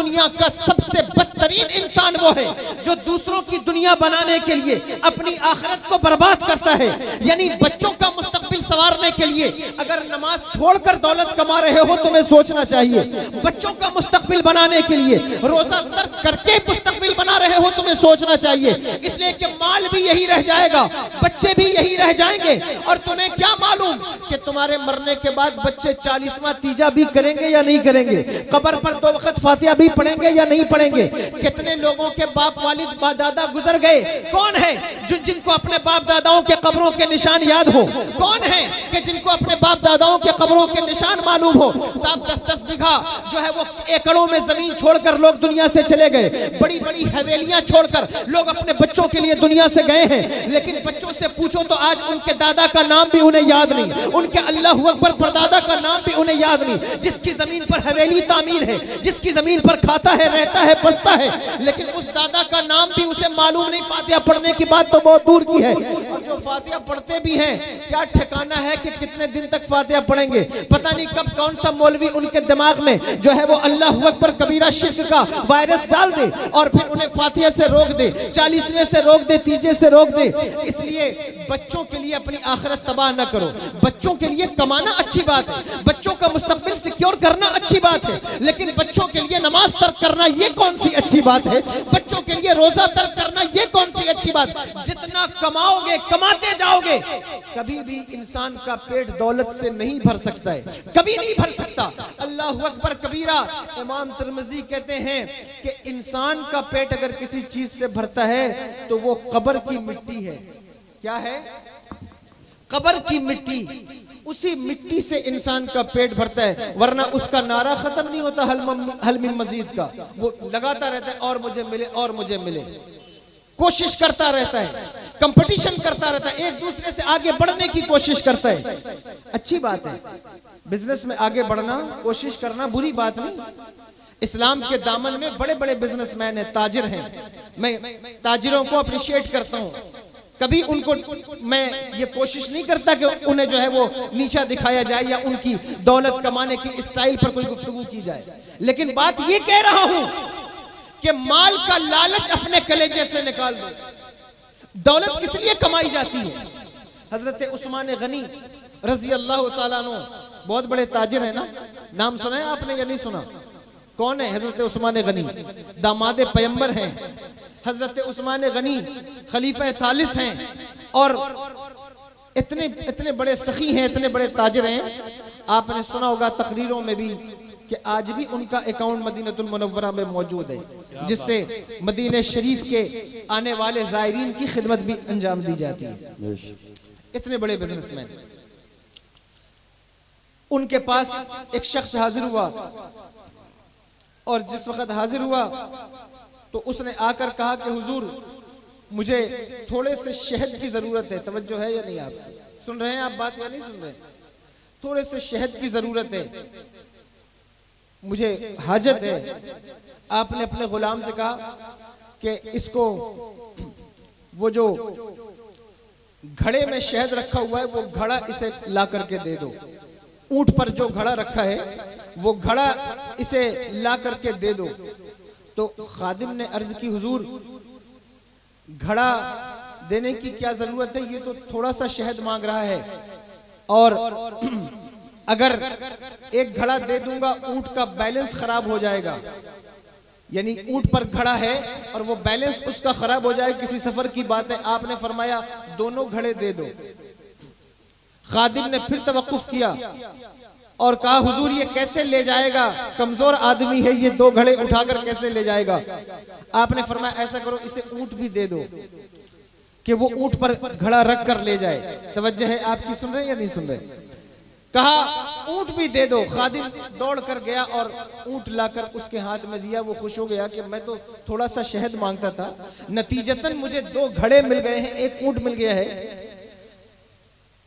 दुनिया का सबसे बदतरीन इंसान वो है जो दूसरों की दुनिया बनाने के लिए अपनी आखिरत को बर्बाद करता है। यानी बच्चों का मुस्तकबिल संवारने के लिए अगर नमाज छोड़कर दौलत कमा रहे हो तुम्हें सोचना चाहिए। बच्चों का मुस्तकबिल बनाने के लिए रोजा तर्क करके मुस्तकबिल बना रहे हो तुम्हें सोचना चाहिए। इसलिए कि माल भी यही रह जाएगा, बच्चे भी यही रह जाएंगे, और तुम्हें क्या मालूम कि तुम्हारे मरने के बाद बच्चे 40वां तीजा भी करेंगे या नहीं करेंगे, कब्र पर 2 वक्त फातिहा भी पढ़ेंगे या नहीं पढ़ेंगे। कितने लोगों के बाप वालिद दादा गुजर गए, कौन है जिनको अपने बाप दादाओं के कब्रों के निशान याद हो? कौन है कि जिनको अपने बाप दादाओं के कब्रों के निशान मालूम हो? साहब 10-10 बीघा जो है वो एकड़ों में जमीन छोड़कर लोग दुनिया से चले गए, बड़ी बड़ी हवेलियां छोड़कर लोग अपने बच्चों के लिए दुनिया से गए हैं। लेकिन बच्चों से पूछो तो आज उनके दादा का नाम भी उन्हें याद नहीं, उनके अल्लाह अकबर परदादा का नाम भी उन्हें याद नहीं। जिसकी जमीन पर हवेली तामीर है, जिसकी जमीन पर खाता है, रहता है, बसता है, लेकिन उस दादा का नाम भी उसे मालूम नहीं। फातिहा पढ़ने की बात तो बहुत दूर की है, और जो फातिहा पढ़ते भी हैं क्या ठिकाना है कि कितने दिन तक फातिहा पढ़ेंगे। पता नहीं कब कौन सा मौलवी उनके दिमाग में जो है वो अल्लाह अकबर कबीरा शिर्क का वायरस डाल दे और फिर उन्हें फातिहा से रोक दे, 40वें से रोक दे, तीजे से रोक दे। इसलिए बच्चों के लिए अपनी आखिरत तबाह न करो। बच्चों के लिए कमाना अच्छी बात है, बच्चों का मुस्तकबिल सिक्योर करना अच्छी बात है, लेकिन बच्चों के लिए नमाज तर्क करना ये कौन सी अच्छी बात है? बच्चों के लिए रोजा तर्क करना ये कौन सी अच्छी बात? जितना कमाओगे, कमाते जाओगे, कभी भी इंसान का पेट दौलत से नहीं भर सकता है, कभी नहीं भर सकता। अल्लाह अकबर कबीरा। इमाम तिर्मिज़ी कहते हैं कि इंसान का पेट अगर किसी चीज से भरता है तो वो कब्र की मिट्टी है। क्या है? कब्र की मिट्टी। उसी मिट्टी से इंसान का पेट भरता है, वरना उसका नारा खत्म नहीं होता हल मिन मजीद का। वो लगाता रहता है और मुझे मिले और मुझे मिले, कोशिश करता रहता है, कंपटीशन करता रहता है, एक दूसरे से आगे बढ़ने की कोशिश करता है। अच्छी बात है, बिजनेस में आगे बढ़ना, कोशिश करना बुरी बात नहीं। इस्लाम के दामन में बड़े बड़े बिजनेसमैन हैं, ताजिर हैं। मैं ताजिरों को अप्रिशिएट करता हूँ, कभी उनको मैं ये कोशिश नहीं करता कि उन्हें जो है वो नीचा दिखाया जाए या उनकी दौलत कमाने की स्टाइल पर कोई गुफ्तगू की जाए। लेकिन बात ये कह रहा हूं कि माल का लालच अपने कलेजे से निकाल दो। दौलत किस लिए कमाई जाती है? हजरत उस्मान गनी रजी अल्लाह ताला अन्हु बहुत बड़े ताजिर है ना, नाम सुना है आपने या नहीं सुना? कौन है हजरत उस्मान गनी? दामाद पैगंबर हैं। हजरत उस्मान गनी खलीफा सालिस हैं और इतने बड़े सखी हैं, इतने बड़े ताजिर हैं। आपने सुना होगा तकरीरों में भी कि आज भी उनका अकाउंट मदीनतुल मुनव्वरा में मौजूद है, जिससे मदीने शरीफ के आने वाले ज़ायरीन की खिदमत भी अंजाम दी जाती है। इतने बड़े बिजनेसमैन। उनके पास एक शख्स हाजिर हुआ और जिस वक्त हाजिर हुआ तो उसने आकर कहा कि हुजूर मुझे थोड़े से शहद की जरूरत है। तवज्जो है या नहीं? आप सुन रहे हैं आप बात या नहीं सुन रहे? थोड़े से शहद की जरूरत है, मुझे हाजत है। आपने अपने गुलाम से कहा कि इसको वो जो घड़े में शहद रखा हुआ है वो घड़ा इसे ला करके दे दो। ऊंट पर जो घड़ा रखा है वो घड़ा इसे ला करके दे दो। तो खादिम ने अर्ज की हुजूर घड़ा देने की क्या जरूरत है, ये तो थोड़ा सा शहद मांग रहा है, और अगर एक घड़ा दे दूंगा ऊंट का बैलेंस खराब हो जाएगा। यानी ऊंट पर घड़ा है और वो बैलेंस उसका खराब हो जाए, किसी सफर की बात है। आपने फरमाया दोनों घड़े दे दो। खादिम ने फिर तवक्कुफ किया और कहा हुजूर ये कैसे ले जाएगा, कमजोर आदमी है, ये 2 घड़े उठाकर कैसे ले जाएगा? आपने फरमाया ऐसा करो इसे ऊंट भी दे दो कि वो ऊंट पर घड़ा रख कर ले जाए। तवज्जो है आपकी? सुन रहे या नहीं सुन रहे? कहा ऊंट भी दे दो। खादिम दौड़ कर गया और ऊंट लाकर उसके हाथ में दिया। वो खुश हो गया कि मैं तो थोड़ा सा शहद मांगता था, नतीजतन मुझे 2 घड़े मिल गए हैं, एक ऊंट मिल गया है।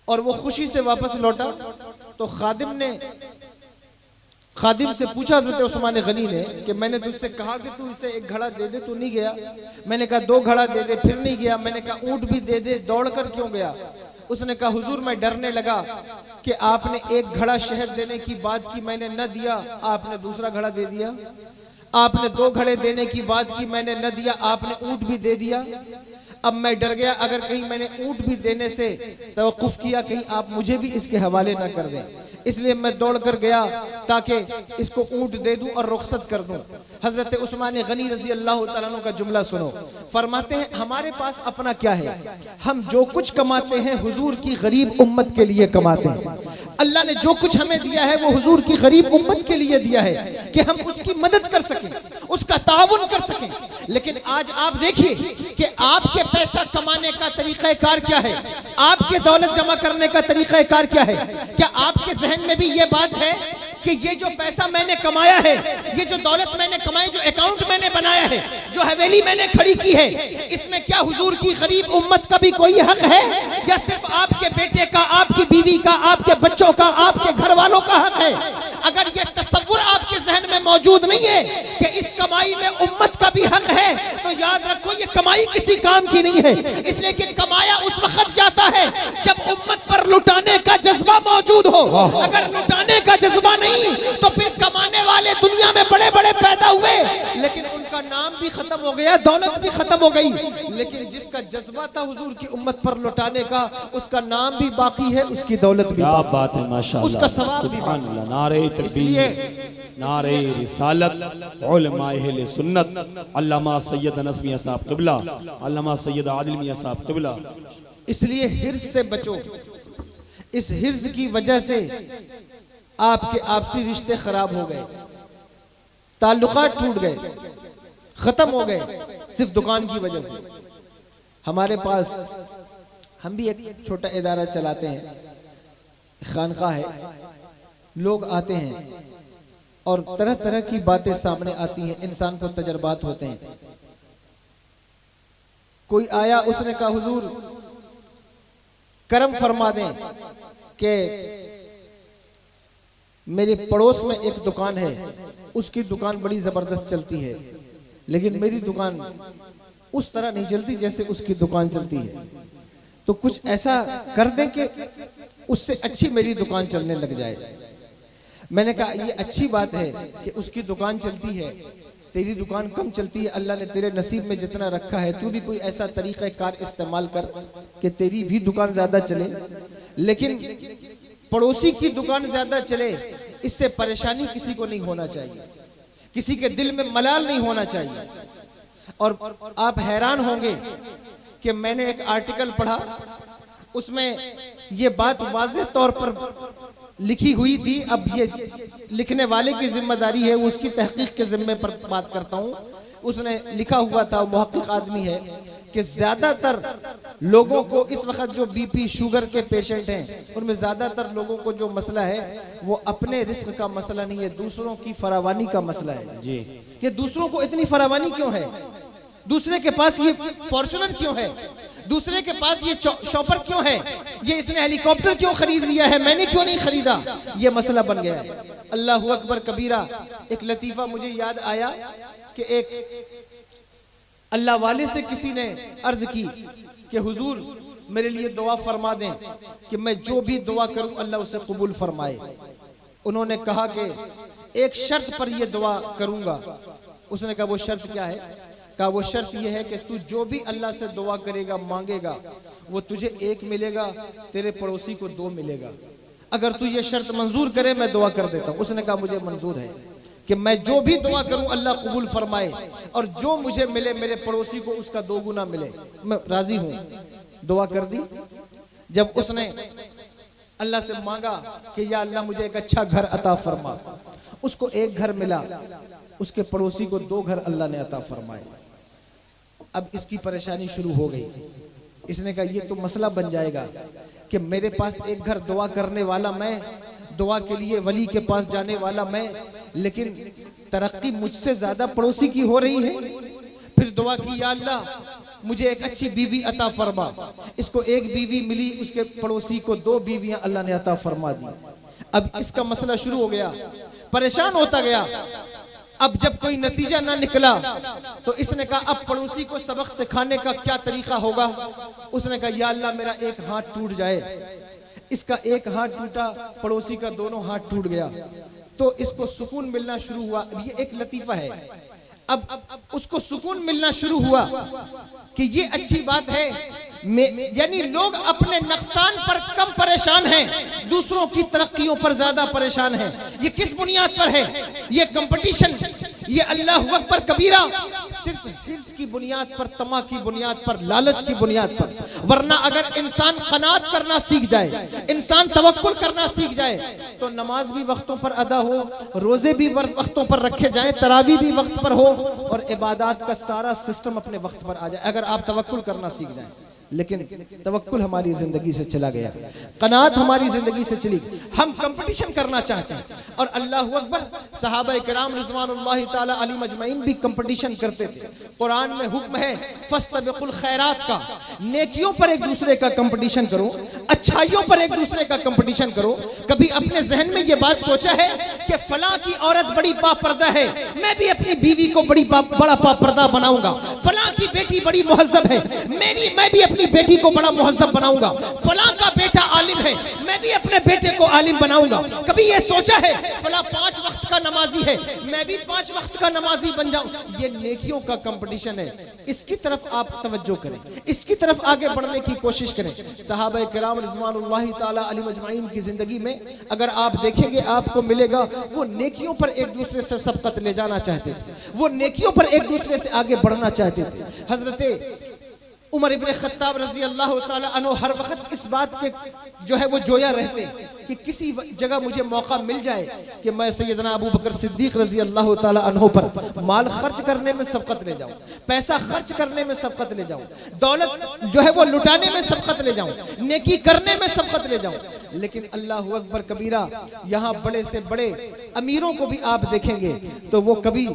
और वो खुशी से वापस लौटा तो खादिम से पूछा हज़रत उस्मान गनी ने कि मैंने तुझसे कहा कि तू इसे एक घड़ा दे दे, तू नहीं गया। मैंने कहा 2 घड़ा दे दे, फिर नहीं गया। मैंने कहा ऊंट भी दे दे, दौड़ कर क्यों गया? उसने कहा हुजूर मैं डरने लगा कि आपने एक घड़ा शहद देने की बात की, मैंने न दिया, आपने दूसरा घड़ा दे दिया। आपने 2 घड़े देने की बात की, मैंने न दिया, आपने ऊंट भी दे दिया। अब मैं डर गया, अगर कहीं मैंने ऊंट भी देने से तवक्कुफ किया, कहीं आप मुझे भी इसके हवाले ना कर दें, इसलिए मैं दौड़ कर गया ताकि इसको ऊंट दे दूं और रुखसत कर दूं। हजरत उस्मान गनी रजी अल्लाह तआला अन्हु का जुमला सुनो, फरमाते हैं हमारे पास अपना क्या है, हम जो कुछ कमाते हैं हुजूर की गरीब उम्मत के लिए कमाते हैं। अल्लाह ने जो कुछ हमें दिया है वो हुजूर की गरीब उम्मत के लिए दिया है कि हम उसकी मदद कर सकें, उसका ताउन कर सकें। लेकिन आज आप देखिए कि आपके पैसा कमाने का तरीक़ाकार क्या है, आपके दौलत जमा करने का तरीक़ाकार क्या है। क्या आपके जहन में भी ये बात है कि ये जो पैसा मैंने कमाया है, ये जो दौलत मैंने कमाई, जो अकाउंट मैंने बनाया है, जो हवेली मैंने खड़ी की है, इसमें क्या हुजूर की गरीब उम्मत का भी कोई हक है, या सिर्फ आपके बेटे का, आपकी बीवी का, आपके बच्चों का, आपके घर वालों का हक है? अगर ये तसव्वुर आपके जहन में मौजूद नहीं है कि इस कमाई में उम्मत का भी हक है, तो याद रखो ये कमाई किसी काम की नहीं है। इसलिए कि कमाया उस वक्त जाता है जब उम्मत पर लुटाने का जज्बा मौजूद हो। अगर लुटाने का जज्बा नहीं तो फिर कमाने वाले दुनिया में बड़े बड़े पैदा हुए, लेकिन उनका नाम भी खत्म हो गया, दौलत भी खत्म हो गई। लेकिन जिसका जज्बा था हुजूर की उम्मत पर लुटाने का, उसका नाम भी बाकी है, उसकी दौलत भी बाकी। बात है माशाअल्लाह, उसका सवाब भी बाकी। नारे तकबीर, नारे रिसालत, उलमाए अहले सुन्नत, अल्लामा सैयद अनस मियां साहब क़िबला, अल्लामा सैयद आदिल मियां साहब क़िबला। इसलिए हिर्स से बचो। इस हिर्स की वजह से आपके आपसी रिश्ते खराब हो गए, ताल्लुकात टूट गए, खत्म हो गए, सिर्फ दुकान की वजह से। हमारे पास, हम भी एक छोटा इदारा चलाते हैं, खानका है, लोग आते हैं और तरह तरह की बातें सामने आती हैं, इंसान को तजर्बात होते हैं। कोई आया, उसने कहा हुजूर करम फरमा दें कि मेरे पड़ोस में एक दुकान है, उसकी दुकान बड़ी जबरदस्त चलती है, लेकिन मेरी दुकान उस तरह नहीं चलती जैसे उसकी दुकान चलती है, तो कुछ ऐसा कर दें कि उससे अच्छी मेरी दुकान चलने लग जाए। मैंने कहा ये अच्छी बात है कि उसकी दुकान चलती है, तेरी दुकान कम चलती है, अल्लाह ने तेरे नसीब में जितना रखा है तू भी कोई ऐसा तरीक़ा कार इस्तेमाल कर कि तेरी भी दुकान ज्यादा चले, लेकिन पड़ोसी की दुकान ज्यादा चले, इससे परेशानी किसी को नहीं होना चाहिए, किसी के दिल में मलाल नहीं होना चाहिए। और आप हैरान होंगे कि मैंने एक आर्टिकल पढ़ा, उसमें ये बात वाज़ेह तौर पर लिखी हुई थी। अब ये लिखने वाले की जिम्मेदारी है, उसकी तहकीक के जिम्मे पर बात करता हूँ। उसने लिखा हुआ था, मुहक्किक आदमी है, कि ज्यादातर लोगों को इस वक्त जो बीपी शुगर के पेशेंट हैं, उनमें ज्यादातर लोगों को जो मसला है वो अपने रिस्क का मसला नहीं है, दूसरों की फरावानी का मसला है जी। कि दूसरों को इतनी फरावानी क्यों है, दूसरे के पास ये फॉर्च्यूनर क्यों है, दूसरे के पास ये शॉपर क्यों है, ये इसने हेलीकॉप्टर क्यों खरीद लिया है, मैंने क्यों नहीं खरीदा, ये मसला बन गया है। अल्लाह अकबर कबीरा। एक लतीफा मुझे याद आया कि एक अल्लाह वाले से किसी ने अर्ज की कि हुजूर मेरे लिए दुआ फरमा दें कि मैं जो भी दुआ करूं अल्लाह उसे कबूल फरमाए। उन्होंने कहा कि एक शर्त पर यह दुआ करूंगा। उसने कहा वो शर्त क्या है? कहा वो शर्त यह है कि तू जो भी अल्लाह से दुआ करेगा, मांगेगा, वो तुझे 1 मिलेगा, तेरे पड़ोसी को 2 मिलेगा। अगर तू ये शर्त मंजूर करे मैं दुआ कर देता हूँ। उसने कहा मुझे मंजूर है कि मैं जो भी दुआ करूं अल्लाह कबूल फरमाए, और जो मुझे मिले मेरे पड़ोसी को उसका 2 गुना मिले, मैं राजी हूं। दुआ कर दी। जब उसने अल्लाह से मांगा कि या अल्लाह मुझे एक अच्छा घर अता फरमा, उसको 1 घर मिला, उसके पड़ोसी को 2 घर अल्लाह ने अता फरमाए। अब इसकी परेशानी शुरू हो गई। इसने कहा ये तो मसला बन जाएगा कि मेरे पास 1 घर दुआ करने वाला मैं, दुआ के लिए वली के पास जाने वाला मैं, लेकिन तरक्की मुझसे ज्यादा पड़ोसी की हो रही है। फिर दुआ की या अल्लाह मुझे एक अच्छी बीवी अता फरमा। इसको 1 बीवी मिली, उसके पड़ोसी को 2 बीवियां अल्लाह ने अता फरमा दी। अब इसका मसला शुरू हो गया, परेशान होता गया। अब जब कोई नतीजा ना निकला तो इसने कहा अब पड़ोसी को सबक सिखाने का क्या तरीका होगा। उसने कहा या अल्लाह मेरा 1 हाथ टूट जाए। इसका 1 हाथ टूटा, पड़ोसी का दोनों हाथ टूट गया, तो इसको सुकून मिलना शुरू हुआ। अब ये एक लतीफा है, अब उसको सुकून मिलना शुरू हुआ कि ये अच्छी बात है, यानी लोग अपने नुकसान पर कम परेशान हैं, दूसरों की तरक्कियों पर ज्यादा परेशान हैं। ये किस बुनियाद पर है? ये कंपटीशन, ये अल्लाहु अकबर कबीरा सिर्फ हिर्स की बुनियाद पर, तमा की बुनियाद पर, लालच की बुनियाद पर। वरना अगर इंसान कनात करना सीख जाए, इंसान तवक्कुल करना सीख जाए, तो नमाज भी वक्तों पर अदा हो, रोजे भी वक्तों पर रखे जाए, तरावी भी वक्त पर हो, और इबादत का सारा सिस्टम अपने वक्त पर आ जाए, अगर आप तवक्कुल करना सीख जाए। लेकिन तवक्कुल हमारी जिंदगी से चला गया, कनात हमारी जिंदगी से चली गई। हम कंपटीशन करना चाहते हैं, और अल्लाहु अकबर सहाबा किराम रिज़वानुल्लाहि ताला अलैहिम अजमईन भी कंपटीशन करते थे। कुरान में हुक्म है फस्तबिकुल खैरात का, नेकियों पर एक दूसरे का कंपटीशन करो, अच्छाइयों पर एक दूसरे का कंपटीशन करो। कभी अपने जहन में यह बात सोचा है कि फलां की औरत बड़ी पापर्दा है, मैं भी अपनी बीवी को बड़ा पापर्दा बनाऊंगा। फलां की बेटी बड़ी मुहज्जब है, मैं भी अपनी बेटी को बड़ा मुहज्जब बनाऊंगा। फलां का बेटा आलिम है, मैं भी अपने बेटे को आलिम बनाऊंगा। कभी ये सोचा है फलां 5 वक्त का नमाजी है, मैं भी 5 वक्त का नमाजी बन जाऊं? ये नेकियों का कंपटीशन है, इसकी तरफ आप तवज्जो करें, इसकी तरफ आगे बढ़ने की कोशिश करें। सहाबा किराम रिज़वानुल्लाहि ताला अलैहिम अजमईन की जिंदगी में अगर आप देखेंगे, आपको मिलेगा वो नेकियों पर एक दूसरे से सबकत ले जाना चाहते थे, वो नेकियों पर एक दूसरे से आगे बढ़ना चाहते थे। हजरत उमर इब्ने खत्ताब रजी अल्लाह ताला अन्हु हर वक्त इस बात के जो है वो जोया रहते कि किसी जगह मुझे मौका मिल जाए कि मैं सैयदना अबू बकर सिद्दीक रजी अल्लाह ताला अन्हु पर माल खर्च करने में सबकत ले जाऊं, पैसा खर्च करने में सबकत ले जाऊं, दौलत जो है वो लुटाने में सबकत ले जाऊं, नेकी करने में सबकत ले जाऊं। लेकिन अल्लाहु अकबर कबीरा, यहाँ बड़े से बड़े अमीरों को भी आप देखेंगे तो वो कभी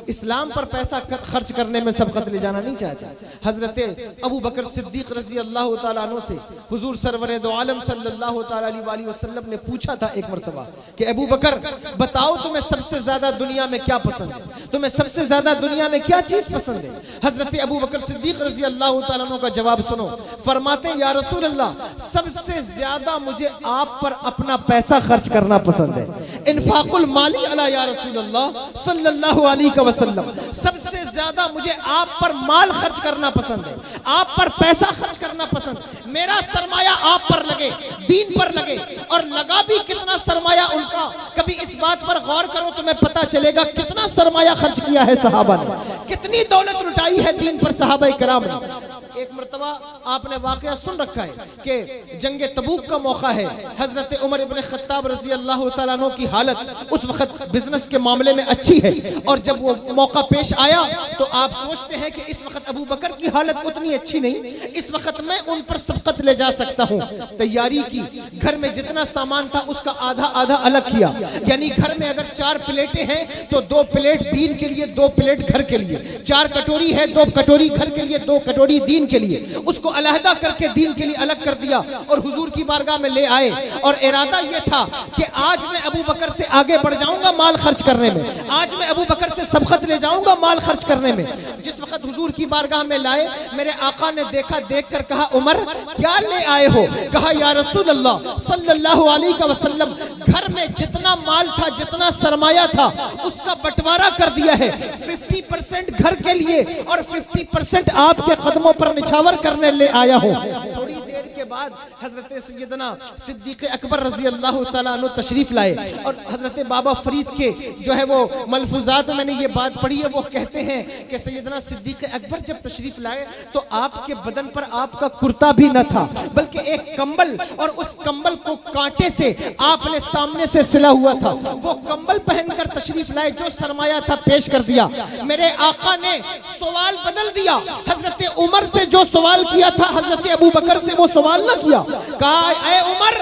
इस्लाम पर पैसा खर्च करने में सबकत ले जाना नहीं चाहता। हजरत अबू बकर सिद्दीक रजी अल्लाह ताला अन्हु से हुजूर सरवरे दो आलम सल्लल्लाहु ताला अलैहि वसल्लम ने पूछा था एक मर्तबा कि अबू बकर बताओ तुम्हें सबसे ज्यादा दुनिया में क्या पसंद है, तुम्हें सबसे ज्यादा दुनिया में क्या चीज पसंद है? हजरत अबू बकर सिद्दीक रजी अल्लाह ताला अन्हु का जवाब सुनो। फरमाते या रसूल अल्लाह, सबसे ज्यादा मुझे आप पर अपना पैसा खर्च करना पसंद है। इन्फाकुल माली अला या रसूल अल्लाह सल्लल्लाहु अलैहि वसल्लम, सबसे ज्यादा मुझे आप पर माल खर्च करना पसंद है, आप पर पैसा खर्च करना पसंद। मेरा सरमाया आप पर लगे, दीन पर लगे, और लगा भी कितना सरमाया उनका, कभी इस बात पर गौर करो तुम्हें पता चलेगा कितना सरमाया खर्च किया है सहाबा ने, कितनी दौलत लुटाई है दीन पर सहाबा किराम ने। एक मर्तबा आपने वाकया सुन रखा है कि जंगे तबूक का मौका है, हजरत उमर इब्ने खत्ताब रजी अल्लाह ताला अन्हु की हालत उस वक्त बिजनेस के मामले में अच्छी है, और जब वो मौका पेश आया तो आप सोचते हैं कि इस वक्त अबू बकर की हालत उतनी अच्छी नहीं, इस वक्त मैं उन पर सबकत ले जा सकता हूँ। तैयारी की, घर में जितना सामान था उसका आधा आधा अलग किया, यानी घर में अगर 4 प्लेटें हैं तो 2 प्लेट दीन के लिए, 2 प्लेट घर के लिए, 4 कटोरी है 2 कटोरी घर के लिए, 2 कटोरी दीन के लिए, उसको अलहदा करके दीन के लिए अलग कर दिया और हुजूर की बारगाह में ले आए। और इरादा यह था कि आज मैं अबू बकर से आगे बढ़ जाऊंगा माल खर्च करने में, आज मैं अबू बकर से सबकत ले जाऊंगा माल खर्च करने में। जिस वक्त हुजूर की बारगाह में लाए, मेरे आका ने देखा, देखकर कहा उमर क्या ले आए हो? कहा या रसूल अल्लाह सल्लल्लाहु अलैहि वसल्लम, घर में जितना माल था, जितना सरमाया था, उसका बंटवारा कर दिया है। 50% घर के लिए और 50% आपके कदमों पर निछावर करने ले आया हूँ। थोड़ी देर के बाद हजरत सैयदना सिद्दीक अकबर रजी अल्लाह ताला अन्हु तशरीफ लाए, और हजरत बाबा फरीद के जो है वो मलफूजात मैंने ये बात पढ़ी है, वो कहते हैं कि सैयदना सिद्दीक अकबर जब तशरीफ लाए तो आपके बदन पर आपका कुर्ता भी न था, बल्कि एक कंबल, और उस कंबल को कांटे से आपने सामने से सिला हुआ था। वो कंबल पहनकर तशरीफ लाए, जो सरमाया था पेश कर दिया। मेरे आका ने सवाल बदल दिया, हजरत उमर से जो सवाल किया था हजरत अबू बकर से वो सवाल ना किया। कहा ऐ उमर,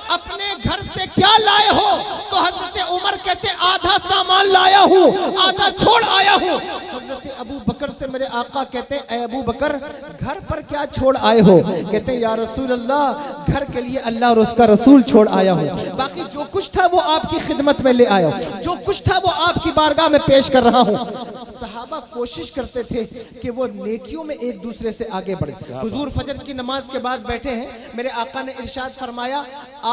अपने घर से क्या लाए हो? तो हजरत उमर कहते आधा सामान लाया हूँ, आधा छोड़ आया हूँ। हजरत अबू बकर से मेरे आका कहते ऐ अबू बकर, घर पर क्या छोड़ आए हो? कहते या रसूल अल्लाह, घर के लिए अल्लाह और उसका रसूल छोड़ आया हूँ, बाकी जो कुछ था वो आपकी खिदमत में ले आया हूँ, जो कुछ था वो आपकी बारगाह में पेश कर रहा हूँ। सहाबा कोशिश करते थे कि वो नेकियों में एक दूसरे से आगे बढ़े। हुजूर फजर की नमाज के बाद बैठे हैं, मेरे आका ने इरशाद फरमाया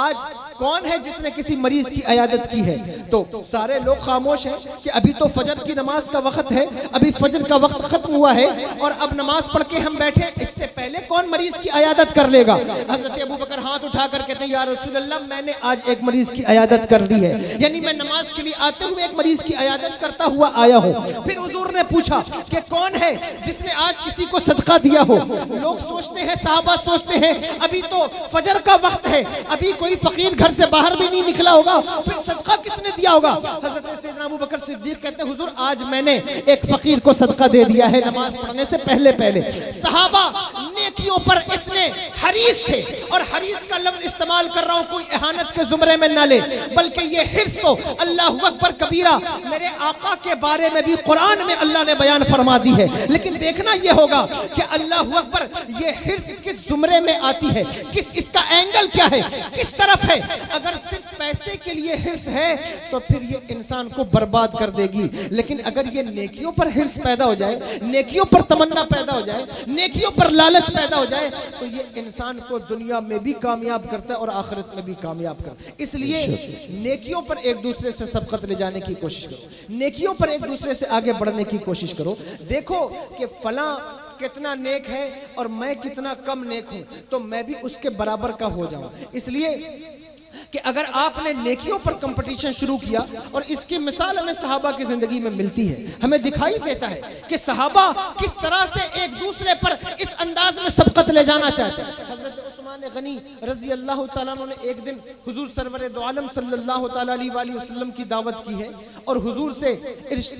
आज कौन है जिसने किसी मरीज की इयादत की है? तो सारे लोग खामोश हैं कि अभी तो फजर की नमाज का वक्त है, अभी फजर का वक्त खत्म हुआ है और अब नमाज पढ़ के हम बैठे, इससे पहले कौन मरीज की इयादत कर लेगा? हजरत अबू बकर हाथ उठाकर कहते हैं या रसूल अल्लाह, मैंने आज एक मरीज की इयादत कर ली है, यानी मैं नमाज के लिए आते हुए एक मरीज की इयादत करता हुआ आया हूँ। फिर हुजूर ने पूछा कि कौन है जिसने आज किसी को सदका दिया हो? लोग सोचते हैं, साहबा सोचते हैं अभी तो फजर का वक्त है, अभी कोई फकीर घर से बाहर भी नहीं निकला होगा, फिर सदका किसने दिया होगा? हजरत सैयदना अबू बकर सिद्दीक कहते हैं हुजूर आज मैंने एक फकीर को सदका दे दिया है नमाज पढ़ने से पहले पहले। सहाबा नेकियों पर इतने हरीस थे, और हरीस का लफ्ज इस्तेमाल कर रहा हूं कोई इहानत के जुमरे में ना ले, बल्कि ये हिर्स तो अल्लाहु अकबर कबीरा मेरे आका के बारे में भी कुरान में अल्लाह ने बयान फरमा दी है। लेकिन देखना यह होगा कि अल्लाहु अकबर ये हिर्स किस जुमरे में आती है, किस इसका एंगल क्या है, किस तरफ है। अगर सिर्फ पैसे के लिए हिर्स है तो फिर ये इंसान को बर्बाद कर देगी, लेकिन अगर ये नेकियों पर हिर्स पैदा हो जाए, नेकियों पर तमन्ना पैदा हो जाए, नेकियों पर लालच पैदा हो जाए, तो ये इंसान को दुनिया में भी कामयाब करता है और आखिरत में भी कामयाब करता है। इसलिए नेकियों पर एक दूसरे से सबकत ले जाने की कोशिश करो, नेकियों पर एक दूसरे से आगे बढ़ने की कोशिश करो। देखो कि फला कितना नेक है और मैं कितना कम नेक हूं, तो मैं भी उसके बराबर का हो जाऊं। इसलिए कि अगर आपने नेकियों पर कंपटीशन शुरू किया, और इसकी मिसाल हमें सहाबा की जिंदगी में मिलती है, हमें दिखाई देता है कि सहाबा किस तरह से एक दूसरे पर इस अंदाज में सबकत ले जाना चाहते हैं। हजरत उस्मान गनी रजी अल्लाह तआला अन्हु ने एक दिन हुजूर सरवर दो आलम सल्लल्लाहु तआला अलैहि वसल्लम की दावत की है, और हुजूर से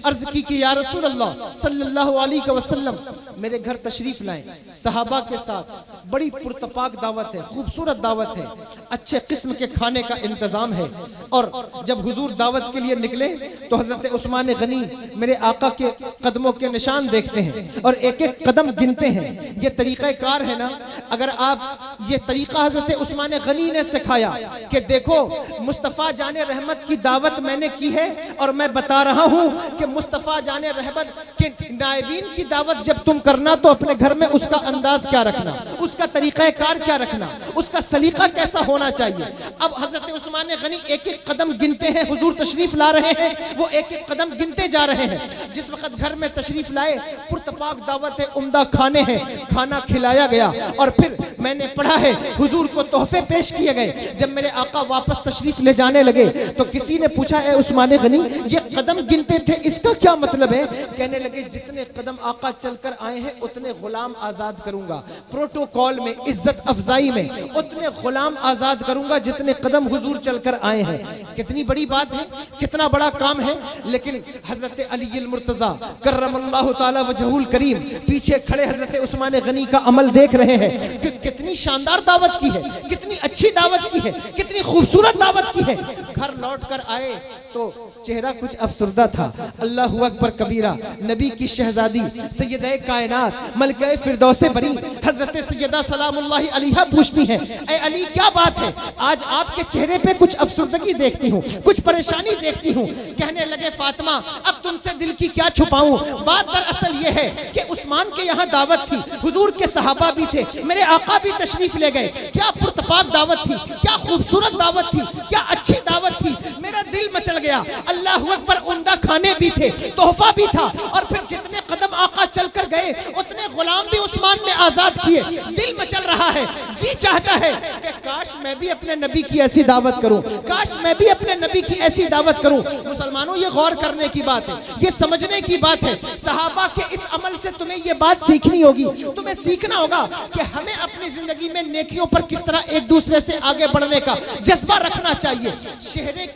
अर्ज की कि या रसूल अल्लाह सल्लल्लाहु अलैहि वसल्लम मेरे घर तशरीफ लाएं। सहाबा के साथ बड़ी पुरतपाक दावत है, खूबसूरत दावत है, अच्छे किस्म के खाने का इंतजाम है। और जब हुजूर दावत के लिए निकले तो हजरत उस्मान गनी मेरे आका के कदमों के निशान देखते हैं और एक एक कदम गिनते हैं। ये तरीका कार है ना, अगर आप ये तरीका हजरत उस्मान गनी ने सिखाया कि देखो मुस्तफ़ा जाने रहमत की दावत मैंने की है, और मैं बता रहा हूं कि मुस्तफ़ा जाने रहमत के नायबीन की दावत जब तुम करना तो अपने घर में उसका अंदाज क्या रखना, उसका तरीका कार क्या रखना, उसका सलीका कैसा होना चाहिए। अब हजरत उस्मान गनी एक एक कदम गिनते हैं, हुजूर तशरीफ ला रहे हैं, वो एक एक कदम गिनते जा रहे हैं। जिस वक्त घर में तशरीफ लाए, पुरतपाक दावत है, उम्दा खाने हैं, खाना खिलाया गया, और फिर मैंने पढ़ा है हुजूर को तोहफे पेश किए गए। जब मेरे आका वापस तशरीफ ले जाने लगे तो किसी ने पूछा ए उस्मान गनी ये कदम गिनते थे, इसका क्या मतलब है? कहने लगे जितने कदम आका चलकर आए हैं उतने गुलाम आजाद करूंगा, प्रोटोकॉल में, इज्जत अफजाई में उतने गुलाम आजाद करूंगा जितने कदम हुजूर चलकर आए हैं। कितनी बड़ी बात है, कितना बड़ा काम है। लेकिन हजरत अली अल मुर्तजा करमल्लाहु ताला वजहुल करीम पीछे खड़े हजरत उस्मान गनी का अमल देख रहे हैं कि कितनी शानदार दावत की है, कितनी अच्छी दावत की है, कितनी खूबसूरत दावत की है। घर लौट कर आए तो चेहरा कुछ अफसरदा था। अल्लाहु अकबर कबीरा, नबी की शहजादी सैयदा कायनात मलके फिरदौसे बरी हजरत सैयदा सलामुल्लाहि अलैहा पूछती हैं, ए अली क्या बात है, आज आपके चेहरे पे कुछ अफसरदगी देखती हूँ, कुछ परेशानी देखती हूँ। कहने लगे फातिमा अब तुमसे दिल की क्या छुपाऊं, बात दरअसल ये है कि उस्मान के यहाँ दावत थी, हुजूर के सहाबा भी थे, मेरे आका भी तशरीफ ले गए। क्या पुरतपाक दावत थी, क्या खूबसूरत दावत थी, क्या अच्छी दावत थी। मेरा दिल मचल गया। अल्लाहु अकबर, उम्दा खाने भी थे, तोहफा भी था, और फिर जितने कदम आका चलकर गए उतने गुलाम भी उस्मान ने आजाद किए। दिल मचल रहा है, जी चाहता है कि काश मैं भी अपने नबी की ऐसी दावत करूं, काश मैं भी अपने नबी की ऐसी दावत करूं। मुसलमानों ये गौर करने की बात है, ये समझने की बात है। सहाबा के इस अमल से तुम्हें ये बात सीखनी होगी, तुम्हें सीखना होगा कि हमें अपनी जिंदगी में नेकियों पर किस तरह एक दूसरे से आगे बढ़ने का जज्बा रखना चाहिए। चेहरे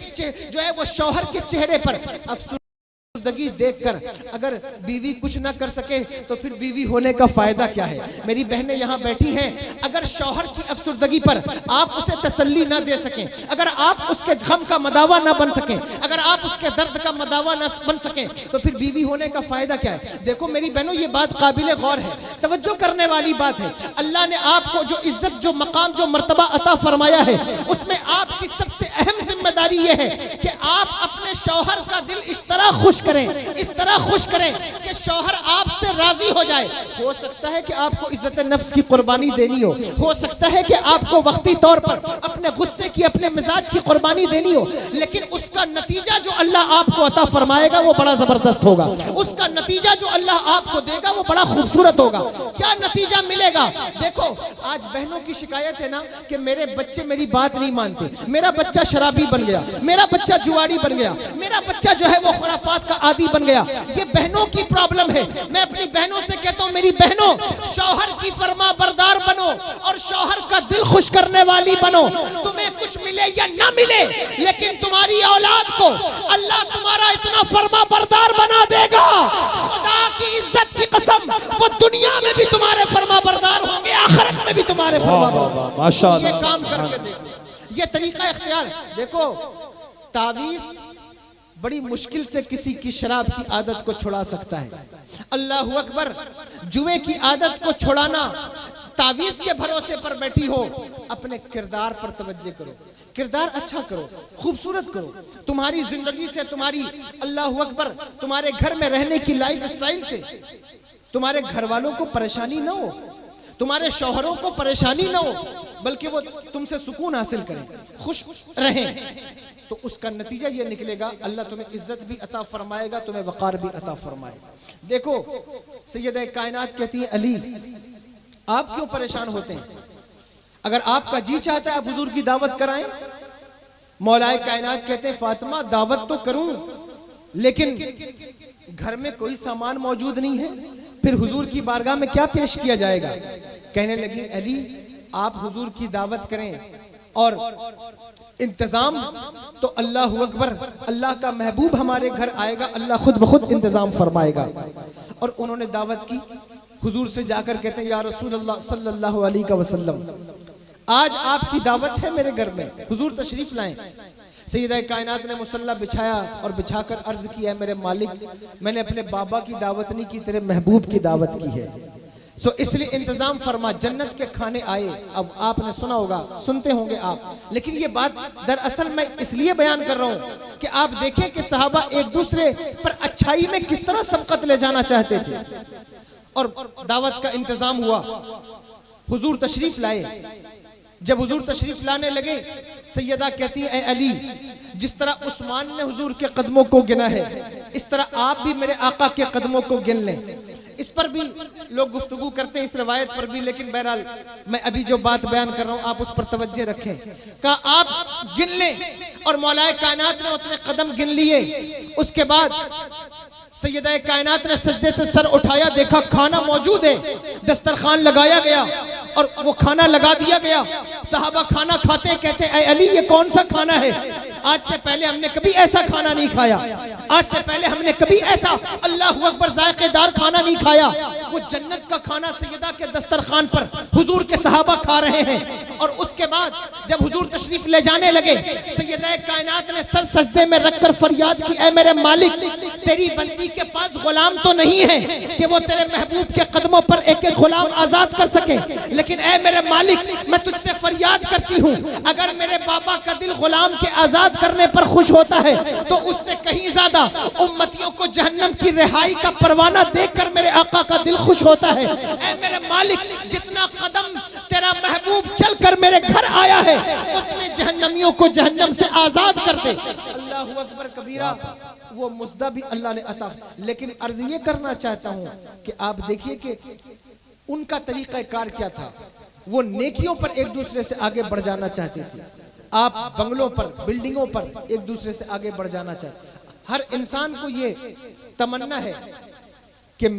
जो है वो शौहर के चेहरे पर अफसरदगी देखकर अगर बीवी कुछ ना कर सके तो फिर बीवी होने का फायदा क्या है। मेरी बहनें यहाँ बैठी हैं, अगर शौहर की अफसरदगी पर आप उसे तसल्ली ना दे सकें, अगर आप उसके गम का मदावा ना बन सकें, अगर आप उसके दर्द का मदावा ना बन सकें, तो फिर बीवी होने का फायदा क्या है। देखो मेरी बहनों, ये बात काबिल गौर है, तवज्जो करने वाली बात है। अल्लाह ने आपको जो इज्जत, जो मकाम, जो मर्तबा अता फरमाया है, उसमें आपकी सबसे अहम जिम्मेदारी यह है कि आप अपने शौहर का दिल इस तरह खुश करें, इस तरह खुश करें कि शौहर आपसे राजी हो जाए। हो सकता है कि आपको इज्जत नफ्स की कुर्बानी देनी हो सकता है कि आपको वक्ती तौर पर अपने गुस्से की, अपने मिजाज की कुर्बानी देनी हो, लेकिन उसका नतीजा जो अल्लाह आपको अता फरमाएगा वो बड़ा जबरदस्त होगा। उसका नतीजा जो अल्लाह आपको देगा वो बड़ा खूबसूरत होगा। क्या नतीजा मिलेगा? देखो, आज बहनों की शिकायत है ना कि मेरे बच्चे मेरी बात नहीं मानते, मेरा बच्चा शराबी बन गया, मेरा बच्चा जुआरी बन गया, मेरा बच्चा जो है वो खुराफात का आदी बन गया। ये बहनों की प्रॉब्लम है। मैं अपनी बहनों से कहता हूं, मेरी बहनों, शौहर की फरमा बरदार बनो और शौहर का दिल खुश करने वाली बनो। तुम्हें कुछ मिले या ना मिले, लेकिन तुम्हारी औलाद को अल्लाह तुम्हारा इतना फरमा बरदार बना देगा, खुदा की इज्जत की कसम, वो दुनिया में भी तुम्हारे फरमा बरदार होंगे, आखिरत में भी तुम्हारे फरमा बरदार। माशाअल्लाह, ये काम करके देखो, ये तरीका इख्तियार। देखो, तावीज़ बड़ी मुश्किल से किसी की शराब की आदत को छुड़ा सकता है। अल्लाहु अकबर। जुए की आदत को छुड़ाना, तावीज़ के भरोसे पर बैठी हो, अपने किरदार पर तवज्जो करो, किरदार अच्छा करो, खूबसूरत करो। तुम्हारी जिंदगी से, तुम्हारी अल्लाहु अकबर, तुम्हारे घर में रहने की लाइफ स्टाइल से तुम्हारे घर वालों को परेशानी ना हो, तुम्हारे शौहरों को परेशानी ना हो, बल्कि वो तुमसे सुकून हासिल करें, खुश रहें। तो उसका नतीजा ये निकलेगा, अल्लाह तुम्हें इज्जत भी अता फरमाएगा, तुम्हें वक़ार भी अता फरमाएगा। देखो, सैयदा कायनात कहती है, अली आप क्यों परेशान होते हैं? अगर आपका जी चाहता है आप हुजूर की दावत कराएं। मौलाए कायनात कहते हैं, फातिमा दावत तो करूं, लेकिन घर में कोई सामान मौजूद नहीं है, फिर हुजूर की बारगाह में क्या पेश किया जाएगा? कहने लगी, अली आप हुजूर की दावत करें और इंतजाम तो अल्लाह अकबर, अल्लाह का महबूब हमारे घर आएगा, अल्लाह खुद ब खुद इंतजाम फरमाएगा। और उन्होंने दावत की, हुजूर से जाकर कहते हैं, या रसूल अल्लाह सल्लल्लाहु अलैहि वसल्लम, आज आपकी दावत है मेरे घर में, हुजूर तशरीफ लाएं। सैयदा कायनात ने मुसल्ला बिछाया और बिछाकर अर्ज किया, मेरे मालिक, मैंने अपने बाबा की दावत नहीं की, तेरे महबूब की दावत की है, सो इसलिए इंतजाम फरमा, जन्नत के खाने आए। अब आपने सुना होगा, सुनते होंगे आप, लेकिन ये बात दरअसल मैं इसलिए बयान कर रहा हूं कि आप देखें कि सहाबा एक दूसरे पर अच्छाई में किस तरह सबकत ले जाना चाहते थे। और दावत का इंतजाम हुआ, हुजूर तशरीफ लाए। जब हुजूर तशरीफ लाने लगे, सैयदा कहती है, ए अली, जिस तरह उस्मान ने हुजूर के कदमों को गिना है, इस तरह आप भी मेरे आका के कदमों को गिन लें। इस पर भी लोग गुफ्तगू करते हैं, इस रवायत पर भी, लेकिन बहरहाल मैं अभी जो बात बयान कर रहा हूं आप उस पर तवज्जो रखें। कहा आप गिन लें, और मौलाए कायनात ने उतने कदम गिन लिए। उसके बाद सैयदा कायनात ने सजदे से सर उठाया, देखा खाना मौजूद है, दस्तरखान लगाया गया और वो खाना लगा दिया गया। सहाबा खाना खाते, कहते, ऐ अली ये कौन सा खाना है? आज से पहले हमने कभी ऐसा खाना नहीं खाया, आज से पहले हमने कभी ऐसा अल्लाहु अकबर जायकेदार खाना नहीं खाया। वो जन्नत का खाना सैयदा के दस्तरखान पर हुजूर के सहाबा खा रहे हैं। और उसके बाद जब हुजूर तशरीफ ले जाने लगे, सैयदा कायनात ने सर सजदे में रखकर फरियाद की, ऐ मेरे मालिक, तेरी बंदी के पास गुलाम तो नहीं है कि वो तेरे महबूब के कदमों पर एक एक गुलाम आजाद कर सके, लेकिन ऐ मेरे मालिक, मैं तुझसे फरियाद करती हूँ, अगर मेरे बाबा का दिल गुलाम के आजाद करने पर खुश होता है तो उससे कहीं ज्यादा उम्मतियों को जहन्नम की रिहाई का परवाना देखकर मेरे आका का दिल खुश होता है। ऐ मेरे मालिक, जितना कदम तेरा महबूब चलकर मेरे घर आया है, उतने जहन्नमियों को जहन्नम से आजाद कर दे। अल्लाहु अकबर कबीरा। वो मुज्दा भी अल्लाह ने अता। लेकिन अर्ज ये करना चाहता हूं कि आप देखिए कि उनका तरीका कार क्या था। वो नेकियों पर एक दूसरे से आगे बढ़ जाना चाहते थे। आप बंगलों पर, बिल्डिंगों पर एक दूसरे से आगे बढ़ जाना चाहते। हर इंसान को ये तमन्ना है कि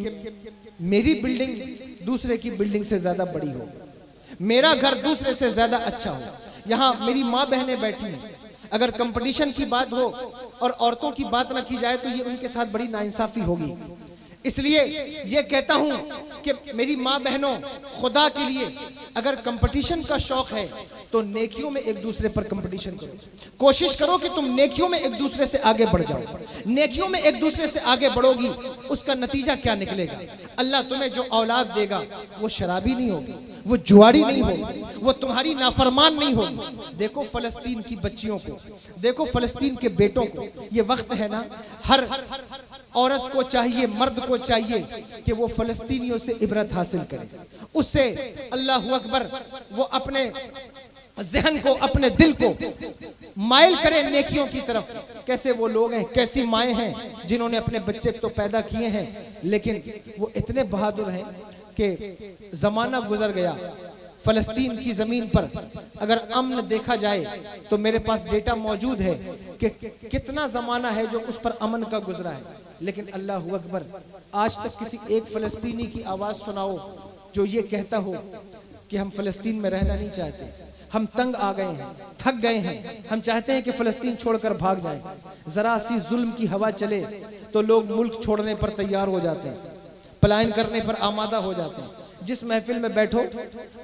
मेरी बिल्डिंग दूसरे की बिल्डिंग से ज्यादा बड़ी हो, मेरा घर दूसरे से ज्यादा अच्छा हो। यहाँ मेरी माँ बहनें बैठी हैं, अगर कंपटीशन की बात हो और औरतों की बात न की जाए तो ये उनके साथ बड़ी नाइंसाफी होगी। इसलिए ये कहता हूं कि मेरी माँ बहनों, खुदा के लिए अगर कंपटीशन का शौक है तो नेकियों में एक दूसरे पर कंपटीशन करो। कोशिश करो कि तुम नेकियों में एक दूसरे से आगे बढ़ जाओ। नेकियों में एक दूसरे से आगे बढ़ोगी, उसका नतीजा क्या निकलेगा? अल्लाह तुम्हें जो औलाद देगा वो शराबी नहीं होगी, वो जुआरी नहीं होगी, वो तुम्हारी नाफरमान नहीं होगी। देखो फलस्तीन की बच्चियों को, देखो फलस्तीन के बेटों को। ये वक्त है ना, हर औरत को चाहिए, मर्द को चाहिए कि वो फलस्तीनियों से इबरत हासिल करें, उससे अल्लाह अकबर वो अपने जहन को, अपने दिल को माइल करें नेकियों की तरफ। कैसे वो लोग हैं, कैसी माएँ हैं जिन्होंने अपने बच्चे तो पैदा किए हैं, लेकिन वो इतने बहादुर हैं कि जमाना गुजर गया, फलस्तीन की जमीन पर अगर अमन देखा जाए तो मेरे पास डेटा मौजूद है कि कितना जमाना है जो उस पर अमन का गुजरा है, लेकिन अल्लाह अकबर, आज तक किसी एक फलस्तीनी की आवाज सुनाओ जो ये कहता हो कि हम फलस्तीन में रहना नहीं चाहते, हम तंग आ गए हैं, थक गए हैं, हम चाहते हैं कि फलस्तीन छोड़कर भाग जाएं। जरा सी जुल्म की हवा चले तो लोग मुल्क छोड़ने पर तैयार हो जाते हैं, पलायन करने पर आमादा हो जाते हैं। जिस महफिल में बैठो,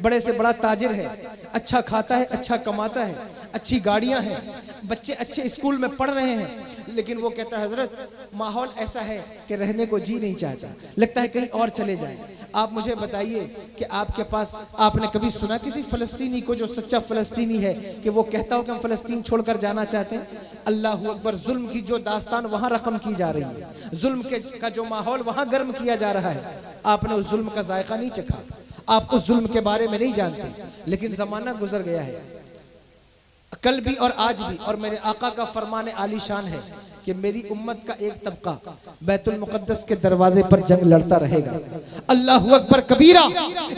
बड़े से बड़ा ताजिर है, अच्छा खाता है, अच्छा कमाता है, अच्छी गाड़ियां हैं, बच्चे अच्छे स्कूल में पढ़ रहे हैं, लेकिन वो कहता है हजरत माहौल ऐसा है कि रहने को जी नहीं चाहता, लगता है कहीं और चले जाएं। आप मुझे बताइए कि आपके पास, आपने कभी सुना किसी फलस्तीनी को जो सच्चा फलस्तीनी है कि वो कहता हो कि हम फलस्तीन छोड़कर जाना चाहते हैं? अल्लाह अकबर, जुल्म की जो दास्तान वहां रकम की जा रही है, जुल्म का जो माहौल वहां गर्म किया जा रहा है, आपने उस जुल्म का जायका नहीं चखा, आप उस जुल्म के बारे में नहीं जानते, लेकिन जमाना गुजर गया है, कल भी और आज भी। और मेरे आका का फरमान आलीशान है कि मेरी उम्मत का एक तबका बैतुल मुकद्दस के दरवाजे पर जंग लड़ता रहेगा। अल्लाह अकबर कबीरा,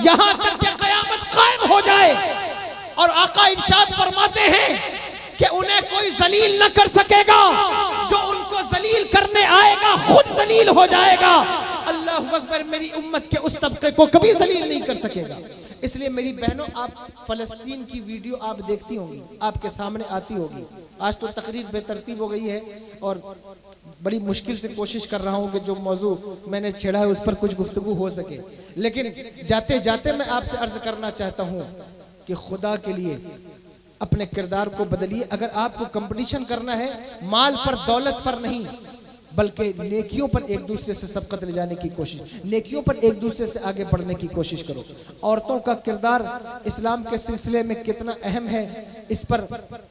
यहां तक कि कयामत कायम हो जाए। और आका इरशाद फरमाते हैं कि उन्हें कोई जलील न कर सकेगा, जो उनको जलील करने आएगा खुद जलील हो जाएगा। अल्लाह अकबर, मेरी उम्मत के उस तबके को कभी जलील नहीं कर सकेगा। इसलिए मेरी बहनों, आप फलस्तीन की वीडियो आप देखती होंगी, आपके सामने आती होगी। आज तो तकरीर बेतरतीब हो गई है और बड़ी मुश्किल से कोशिश कर रहा हूं कि जो मौजू मैंने छेड़ा है उस पर कुछ गुफ्तगू हो सके, लेकिन जाते जाते मैं आपसे अर्ज करना चाहता हूं कि खुदा के लिए अपने किरदार को बदलिए। अगर आपको कंपटीशन करना है माल पर, दौलत पर नहीं, बल्कि नेकियों पर एक दूसरे से सबकत ले जाने की कोशिश, नेकियों पर एक दूसरे से आगे बढ़ने की कोशिश करो। औरतों का किरदार इस्लाम के सिलसिले में कितना अहम है, इस पर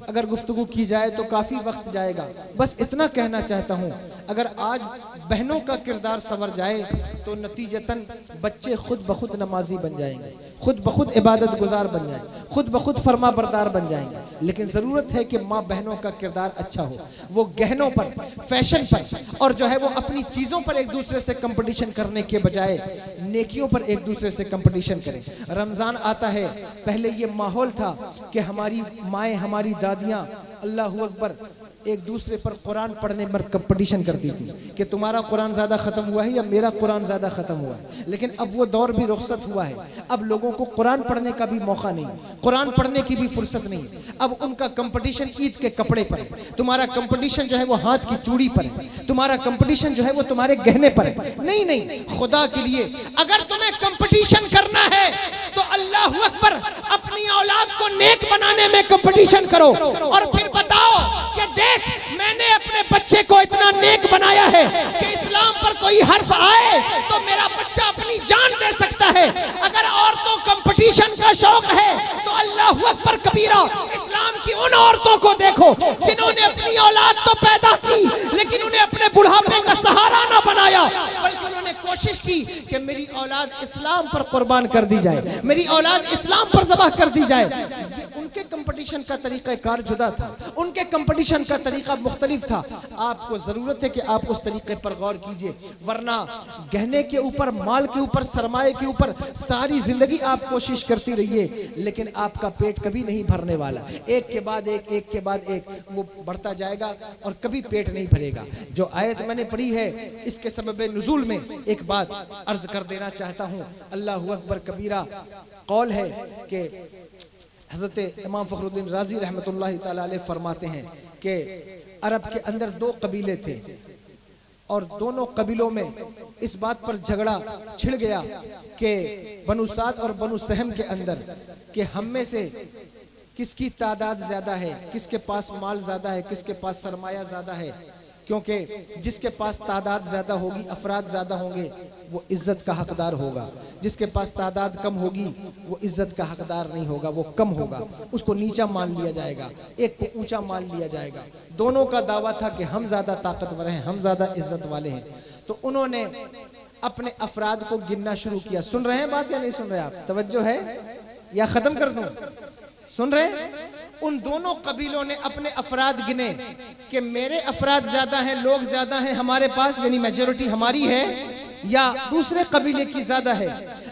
अगर गुफ्तगू की जाए तो काफ़ी वक्त जाएगा। बस इतना कहना चाहता हूँ, अगर आज बहनों का किरदार संवर जाए तो नतीजतन बच्चे खुद ब खुद नमाजी बन जाएंगे, खुद ब खुद इबादत गुजार बन जाएंगे, खुद ब खुद फरमा बरदार बन जाएंगे। लेकिन ज़रूरत है कि माँ बहनों का किरदार अच्छा हो, वो गहनों पर, फैशन पर और जो है वो अपनी चीज़ों पर एक दूसरे से कंपटीशन करने के बजाय नेकियों पर एक दूसरे से कंपटीशन करें। रमज़ान आता है, पहले ये माहौल था कि हमारी माएँ, हमारी दादियाँ अल्लाह अकबर एक दूसरे पर कुरान पढ़ने पर कंपटीशन करती थी कि तुम्हारा कुरान ज़्यादा ख़त्म हुआ है या मेरा कुरान ज़्यादा ख़त्म हुआ है। लेकिन अब वो दौर भी रुखसत हुआ है, अब लोगों को कुरान पढ़ने का भी मौका नहीं, कुरान पढ़ने की भी फुर्सत नहीं। अब उनका कंपटीशन ईद के कपड़े पर है, तुम्हारा कंपटीशन जो है वो हाथ की चूड़ी पर है, तुम्हारा कंपटीशन जो है वो तुम्हारे गहने पर है। नहीं नहीं, खुदा के लिए अगर तुम्हें कंपटीशन करना है तो अल्लाह अकबर, अपनी औलाद को नेक बनाने में कंपटीशन करो और फिर बताओ कि देख मैंने अपने बच्चे को इतना नेक बनाया है कि इस्लाम पर कोई हर्फ आए तो मेरा बच्चा अपनी जान दे सकता है। अगर औरतों कंपटीशन का शौक है तो अल्लाह अकबर कबीरा, इस्लाम की उन औरतों को देखो जिन्होंने अपनी औलाद तो पैदा की लेकिन उन्हें अपने बुढ़ापे का सहारा ना बनाया, बल्कि उन्होंने कोशिश की कि मेरी औलाद इस्लाम पर कुर्बान कर दी जाए, मेरी औलाद इस्लाम पर ज़बाह कर दी जाए। उनके कंपटीशन का तरीका कार जुदा था, उनके कंपटीशन का तरीका मुख्तलिफ था। आपको जरूरत है कि आप उस तरीके पर गौर कीजिए, वरना गहने के ऊपर, माल के ऊपर, सरमाए के ऊपर सारी जिंदगी आप कोशिश करती रहिए, लेकिन आपका पेट कभी नहीं भरने वाला। एक के बाद एक, एक के बाद एक वो बढ़ता जाएगा और कभी पेट नहीं भरेगा। जो आयत मैंने पढ़ी है इसके सबब नुज़ूल में एक बात अर्ज कर देना चाहता हूँ। अल्लाह अकबर कबीरा कौल है कि हज़रत इमाम फ़खरुद्दीन राज़ी रहमतुल्लाहि तआला अलैह फरमाते हैं कि अरब के अंदर दो कबीले थे और दोनों कबीलों में इस बात पर झगड़ा छिड़ गया कि बनु साद और बनु सहम के अंदर कि हम में से किसकी तादाद ज़्यादा है, किसके पास माल ज़्यादा है, किसके पास सरमाया ज़्यादा है। क्योंकि जिसके पास तादाद ज़्यादा होगी, अफराद ज़्यादा होंगे, वो इज़्ज़त का हकदार होगा। जिसके पास तादाद कम होगी वो इज़्ज़त का हकदार नहीं होगा, वो कम होगा, उसको नीचा मान लिया जाएगा, एक को ऊंचा मान लिया जाएगा। दोनों का दावा था कि हम ज़्यादा ताकतवर हैं, हम ज़्यादा इज़्ज़त वाले हैं। तो उन्होंने अपने अफराद को गिनना शुरू किया। सुन रहे हैं बात या नहीं सुन रहे आप? तवज्जो है या खत्म कर दूं? सुन रहे हैं? उन दोनों कबीलों ने अपने अफराद गिने कि मेरे अफराद ज्यादा हैं, लोग ज्यादा हैं हमारे पास, यानी मेजोरिटी हमारी है, या दूसरे कबीले की ज्यादा है,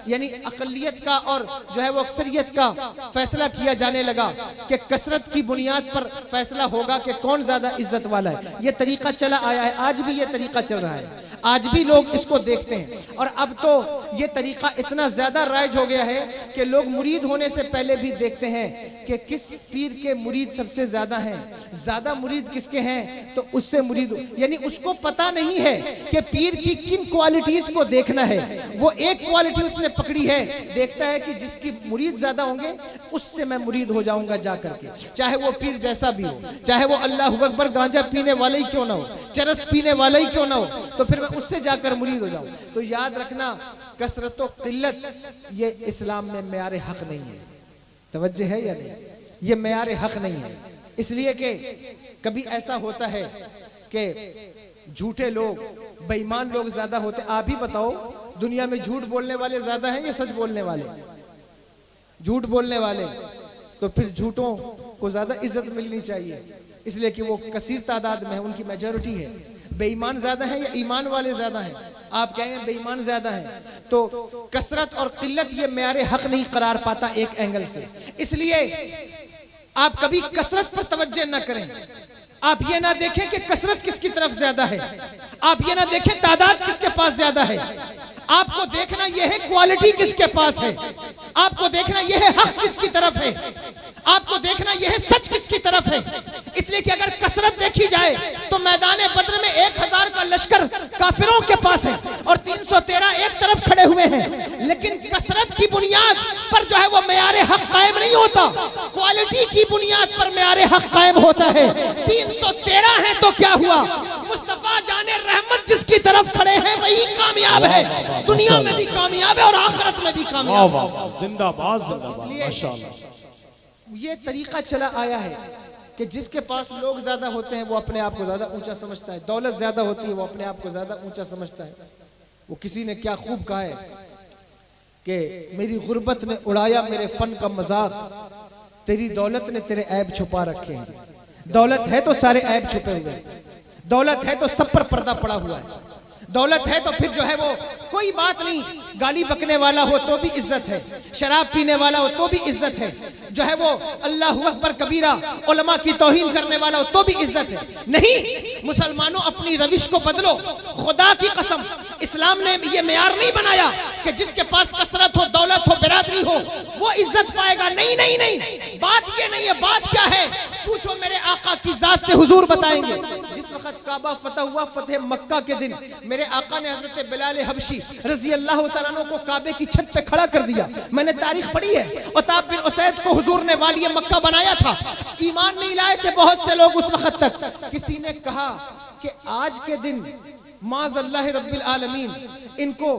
यानी अकलियत का और जो है वो अक्सरियत का फैसला किया जाने लगा कि कसरत की बुनियाद पर फैसला होगा कि कौन ज्यादा इज्जत वाला है। ये तरीका चला आया है, आज भी ये तरीका चल रहा है, आज भी लोग इसको देखते हैं। और अब तो ये तरीका इतना ज्यादा राइज हो गया है कि लोग मुरीद होने से पहले भी देखते हैं कि किस पीर के मुरीद सबसे ज्यादा हैं, ज्यादा मुरीद किसके हैं, तो उससे मुरीद, यानी उसको पता नहीं है कि पीर की किन क्वालिटीज को देखना है। वो एक क्वालिटी उसने पकड़ी है, देखता है कि जिसकी मुरीद ज्यादा होंगे उससे मैं मुरीद हो जाऊंगा जा करके, चाहे वो पीर जैसा भी हो, चाहे वो अल्लाहु अकबर गांजा पीने वाला ही क्यों ना हो, चरस पीने वाला ही क्यों ना हो, तो फिर मैं उससे जाकर मुरीद हो जाऊं। तो याद रखना, कसरत और किल्लत ये इस्लाम में मेयार हक नहीं है। तवज्जो है या नहीं? ये मेयार हक नहीं है, इसलिए कि कभी ऐसा होता है कि झूठे लोग, बेईमान लोग ज्यादा होते। आप ही बताओ, दुनिया में झूठ बोलने वाले ज्यादा हैं या सच बोलने वाले? झूठ बोलने वाले, तो फिर झूठों को ज्यादा इज्जत मिलनी चाहिए, इसलिए कि वो कसीर तादाद में है, उनकी मेजॉरिटी है। बेईमान ज्यादा है या ईमान वाले ज्यादा हैं? आप कहेंगे बेईमान ज्यादा हैं। तो कसरत और किल्लत ये मेयार हक नहीं करार पाता एक एंगल से। इसलिए आप कभी कसरत पर तवज्जो न करें, आप ये ना देखें कि कसरत किसकी तरफ ज्यादा है, आप ये ना देखें तादाद किसके पास ज्यादा है, आपको देखना यह है क्वालिटी किसके पास है, आपको देखना यह है हक किसकी तरफ है, आपको देखना यह है सच किसकी तरफ है। इसलिए कि अगर कसरत देखी जाए तो मैदान बद्र में 1000 का लश्कर काफिरों के पास है और 313 एक तरफ खड़े हुए हैं, लेकिन कसरत की बुनियाद पर जो है वो मेयार हक कायम नहीं होता, क्वालिटी की बुनियाद पर मेयार हक कायम होता है। 313 है तो क्या हुआ, मुस्तफा जाने रहमत जिसकी तरफ खड़े हैं वही कामयाब है, दुनिया में भी कामयाब है और आखिरत में भी कामयाब है। जिंदाबाद जिंदाबाद, माशाअल्लाह। ये तरीका चला आया है कि जिसके पास लोग ज्यादा होते हैं वो अपने आप को ज्यादा ऊंचा समझता है, दौलत ज्यादा होती है वो अपने आप को ज्यादा ऊंचा समझता है। वो किसी ने क्या खूब कहा है कि मेरी गुर्बत ने उड़ाया मेरे फन का मजाक, तेरी दौलत ने तेरे ऐब छुपा रखे हैं। दौलत है तो सारे ऐब छुपे हुए हैं, दौलत है तो सब पर पर्दा पड़ा हुआ है, दौलत है तो फिर जो है वो कोई बात नहीं, गाली बकने वाला हो तो भी इज्जत है, शराब पीने वाला हो तो भी इज्जत है, जो है वो अल्लाहु अकबर कबीरा उलमा की तौहीन करने वाला हो तो भी इज्जत है। नहीं, मुसलमानों अपनी रविश को बदलो, खुदा की कसम इस्लाम ने ये मेयार नहीं बनाया कि जिसके पास कसरत हो, दौलत हो, बिरादरी हो वो इज्जत पाएगा। नहीं नहीं नहीं, बात ये नहीं है। बात क्या है, पूछो मेरे आका की जात से, हुजूर बताएंगे। जिस वक्त काबा फतह हुआ, फतेह मक्का के दिन, मेरे आका ने हजरत बिलाल हबशी रजी अल्लाह तआला अन्हु को काबे की छत पे खड़ा कर दिया। मैंने तारीख पढ़ी है, उताब बिन उसैद को हुजूर ने वाली मक्का बनाया था। ईमान नहीं लाए थे बहुत से लोग उस वक्त तक। किसी ने कहा कि आज के दिन माज़अल्लाह रब्बिल आलमीन, इनको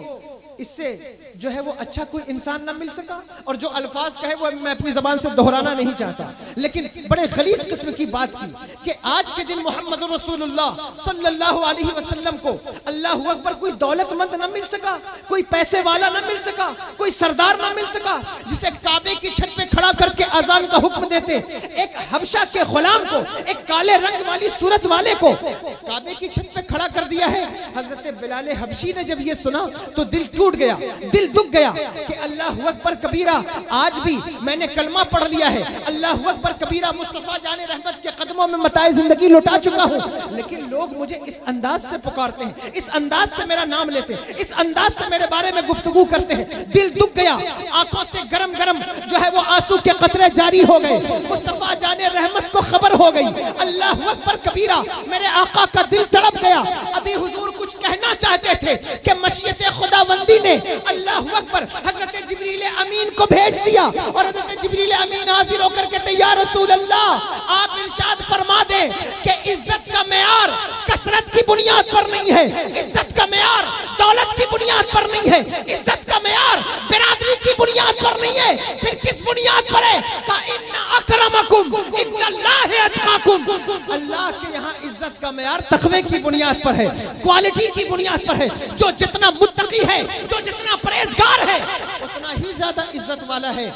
इससे जो है वो अच्छा कोई इंसान ना मिल सका। और जो अल्फाज कहे वो मैं अपनी जबान से दोहराना नहीं चाहता, लेकिन बड़े गलीज किस्म की बात की कि आज के दिन मोहम्मद रसूलुल्लाह सल्लल्लाहु अलैहि वसल्लम को अल्लाहु अकबर कोई दौलतमंद ना मिल सका, कोई पैसे वाला ना मिल सका, कोई सरदार ना मिल सका जिसे काबे की छत पे खड़ा करके अजान का हुक्म देते। एक हबशा के गुलाम को, एक काले रंग वाली सूरत वाले को काबे की छत पे खड़ा कर दिया है। हजरत बिलाल हबशी ने जब ये सुना तो दिल टूट गया, दिल दुख गया कि अल्लाहु अकबर कबीरा, आज भी मैंने कलमा पढ़ लिया है, अल्लाहु अकबर कबीरा, मुस्तफा जाने रहमत के कदमों में मताए जिंदगी लौटा चुका हूं, लेकिन लोग मुझे इस अंदाज से पुकारते हैं, इस अंदाज से मेरा नाम लेते हैं, इस अंदाज से मेरे बारे में गुफ्तगू करते हैं। दिल दुख गया, आंखों से गरम गरम जो है वो आंसू के कतरे जारी हो गए। मुस्तफा जाने रहमत को खबर हो गई, अल्लाहु अकबर कबीरा, मेरे आका का दिल तड़प गया। अभी हुजूर कुछ कहना चाहते थे कि मशीयत खुदाबंदी ने अल्लाहु अकबर हजरत जिब्रील अमीन को भेज दिया और हजरत जिब्रील अमीन हाजिर होकर कहते, या रसूल अल्लाह, आप इरशाद फरमा दें कि इज्जत का मेयार कसरत की बुनियाद पर नहीं है, इज्जत का मेयार दौलत की बुनियाद पर नहीं है, इज्जत का मेयार बिरादरी की बुनियाद पर नहीं है, फिर किस बुनियाद पर है? का इन्ना अकरम अक्रमकुम इंदल्लाहि अत्काकुम। अल्लाह के यहाँ इज्जत का मेयार तकवे की बुनियाद पर है, क्वालिटी की बुनियाद पर है। जो जितना मुत्तकी है, जो जितना परहेजगार है, उतना ही ज्यादा इज्जत वाला है।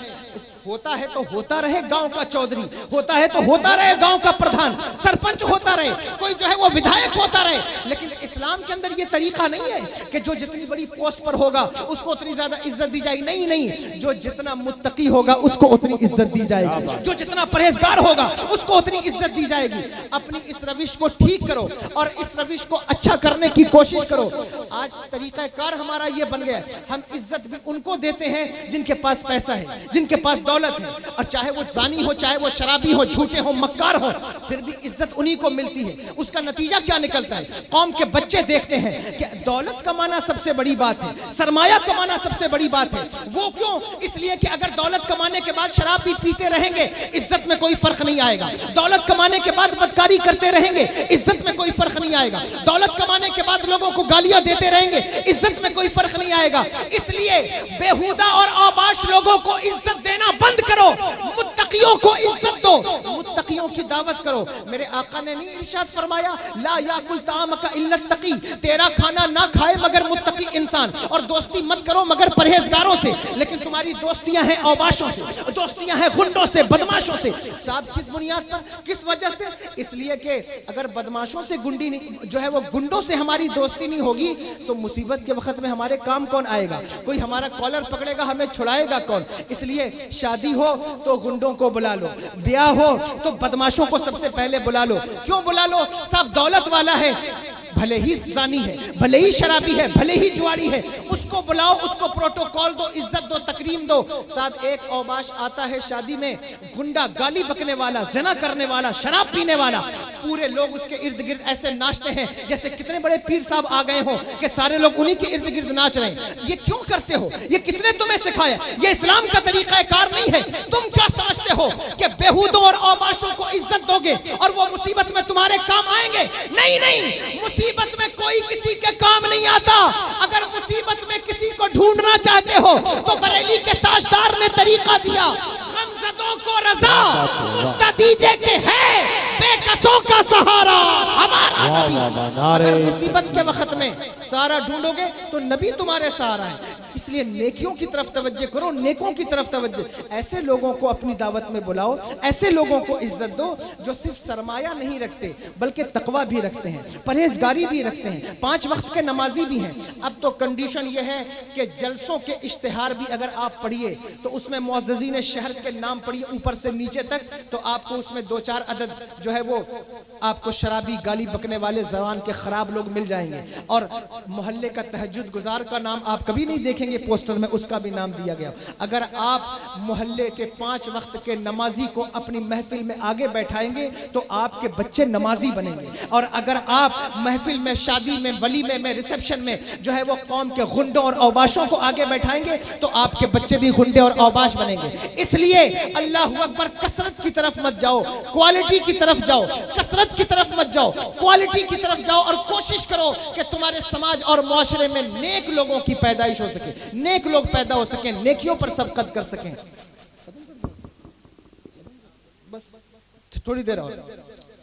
होता है तो होता रहे गांव का चौधरी, होता है तो होता रहे गांव का प्रधान, सरपंच होता रहे, कोई जो है वो विधायक होता रहे, लेकिन इस्लाम के अंदर ये तरीका नहीं है कि जो जितनी बड़ी पोस्ट पर होगा उसको उतनी ज्यादा इज्जत दी जाएगी। नहीं नहीं, जो जितना मुत्तकी होगा उसको उतनी इज्जत दी जाएगी, जो जितना परहेजगार होगा उसको उतनी इज्जत दी जाएगी। अपनी इस रविश को ठीक करो और इस रविश को अच्छा करने की कोशिश करो। आज तरीका कार हमारा ये बन गया, हम इज्जत भी उनको देते हैं जिनके पास पैसा है, जिनके पास दौलत है, और चाहे वो जानी हो, चाहे वो शराबी हो, झूठे हो, मक्कार हो, फिर भी इज्जत उन्हीं को मिलती है। उसका नतीजा क्या निकलता है? कौम के बच्चे देखते हैं कि दौलत कमाना सबसे बड़ी बात है, सरमाया कमाना सबसे बड़ी बात है। वो क्यों? इसलिए कि अगर दौलत कमाने के बाद शराब भी पीते रहेंगे, इज्जत में कोई फर्क नहीं आएगा। दौलत कमाने के बाद बदकारी करते रहेंगे, इज्जत में कोई फर्क नहीं आएगा। दौलत कमाने के बाद लोगों को गालियां देते रहेंगे, इज्जत में कोई फर्क नहीं आएगा। इसलिए बेहुदा और आबाश लोगों को इज्जत देना बंद करो, मुत्तकियों को इज्जत दो, मुत्तकियों की दावत करो। मेरे आका ने नहीं इरशाद फरमाया, ला याकुल तामका इल्ला तकी, तेरा खाना ना खाए मगर मुत्तकी इंसान, और दोस्ती मत करो मगर परहेजगारों से। लेकिन तुम्हारी दोस्तियां हैं औबाशों से, दोस्तियां हैं गुंडों से, बदमाशों से। साहब किस बुनियाद पर, किस वजह से? इसलिए कि अगर बदमाशों से गुंडी जो है वो गुंडों से हमारी दोस्ती नहीं होगी तो मुसीबत के वक्त में हमारे काम कौन आएगा? कोई हमारा कॉलर पकड़ेगा, हमें छुड़ाएगा कौन? इसलिए शादी हो तो गुंडों को बुला लो, ब्याह हो तो बदमाशों को सबसे पहले बुला लो। क्यों बुला लो? सब दौलत वाला है, भले ही जानी है, भले ही शराबी है, भले ही जुआरी है, उसको बुलाओ, उसको प्रोटोकॉल दो, इज्जत दो, तकरीम दो। साहब एक औबाश आता है शादी में, गुंडा, गाली बकने वाला, ज़िना करने वाला, शराब पीने वाला, पूरे लोग उसके इर्द गिर्द ऐसे नाचते हैं जैसे कितने बड़े पीर साहब आ गए हों कि सारे लोग उन्हीं के इर्द गिर्द नाच रहे हैं। ये क्यों करते हो? ये किसने तुम्हें सिखाया? ये इस्लाम का तरीका कार नहीं है। तुम क्या समझते हो कि बेहूदों और औबाशों को इज्जत दोगे और वो मुसीबत में तुम्हारे काम आएंगे? नहीं नहीं, मुसीबत में कोई किसी के काम नहीं आता। अगर मुसीबत में किसी को ढूंढना चाहते हो तो बरेली के ताजदार ने तरीका दिया, गमज़दों को रज़ा मुस्तदीजे के है, बेकसों का सहारा हमारा नबी। अगर मुसीबत के वक्त में सहारा ढूंढोगे तो नबी तुम्हारे सहारा है। इसलिए नेकियों की तरफ तवज्जो करो, नेकों की तरफ तवज्जो। ऐसे लोगों को अपनी दावत में बुलाओ, ऐसे लोगों को इज्जत दो जो सिर्फ सरमाया नहीं रखते बल्कि तकवा भी रखते हैं, परहेजगारी भी रखते हैं, 5 वक्त के नमाजी भी हैं। अब तो कंडीशन यह है कि जलसों के इश्तिहार भी अगर आप पढ़िए तो उसमें मुअज़्ज़िज़ीन शहर के नाम पढ़िए ऊपर से नीचे तक, तो आपको उसमें 2-4 अदद जो है वो आपको शराबी, गाली बकने वाले, ज़बान के खराब लोग मिल जाएंगे। और मोहल्ले का तहज्जुद गुजार का नाम आप कभी नहीं देखेंगे पोस्टर में, उसका भी नाम दिया गया। अगर आप मोहल्ले के 5 वक्त के नमाजी को अपनी महफिल में आगे बैठाएंगे तो आपके बच्चे नमाजी बनेंगे। और अगर आप महफिल में, शादी में, वलीमे में, रिसेप्शन में जो है वो कौम के गुंडों और औबाशों को आगे बैठाएंगे तो आपके बच्चे भी गुंडे और औबाश बनेंगे। इसलिए अल्लाहु अकबर, कसरत की तरफ मत जाओ, क्वालिटी की तरफ जाओ। कसरत की तरफ मत जाओ, क्वालिटी की तरफ जाओ और कोशिश करो कि तुम्हारे समाज और मुआशरे में नेक लोगों की पैदाइश हो सके, नेक लोग पैदा हो सके, नेकियों पर सबकत कर सकें। बस थोड़ी देर और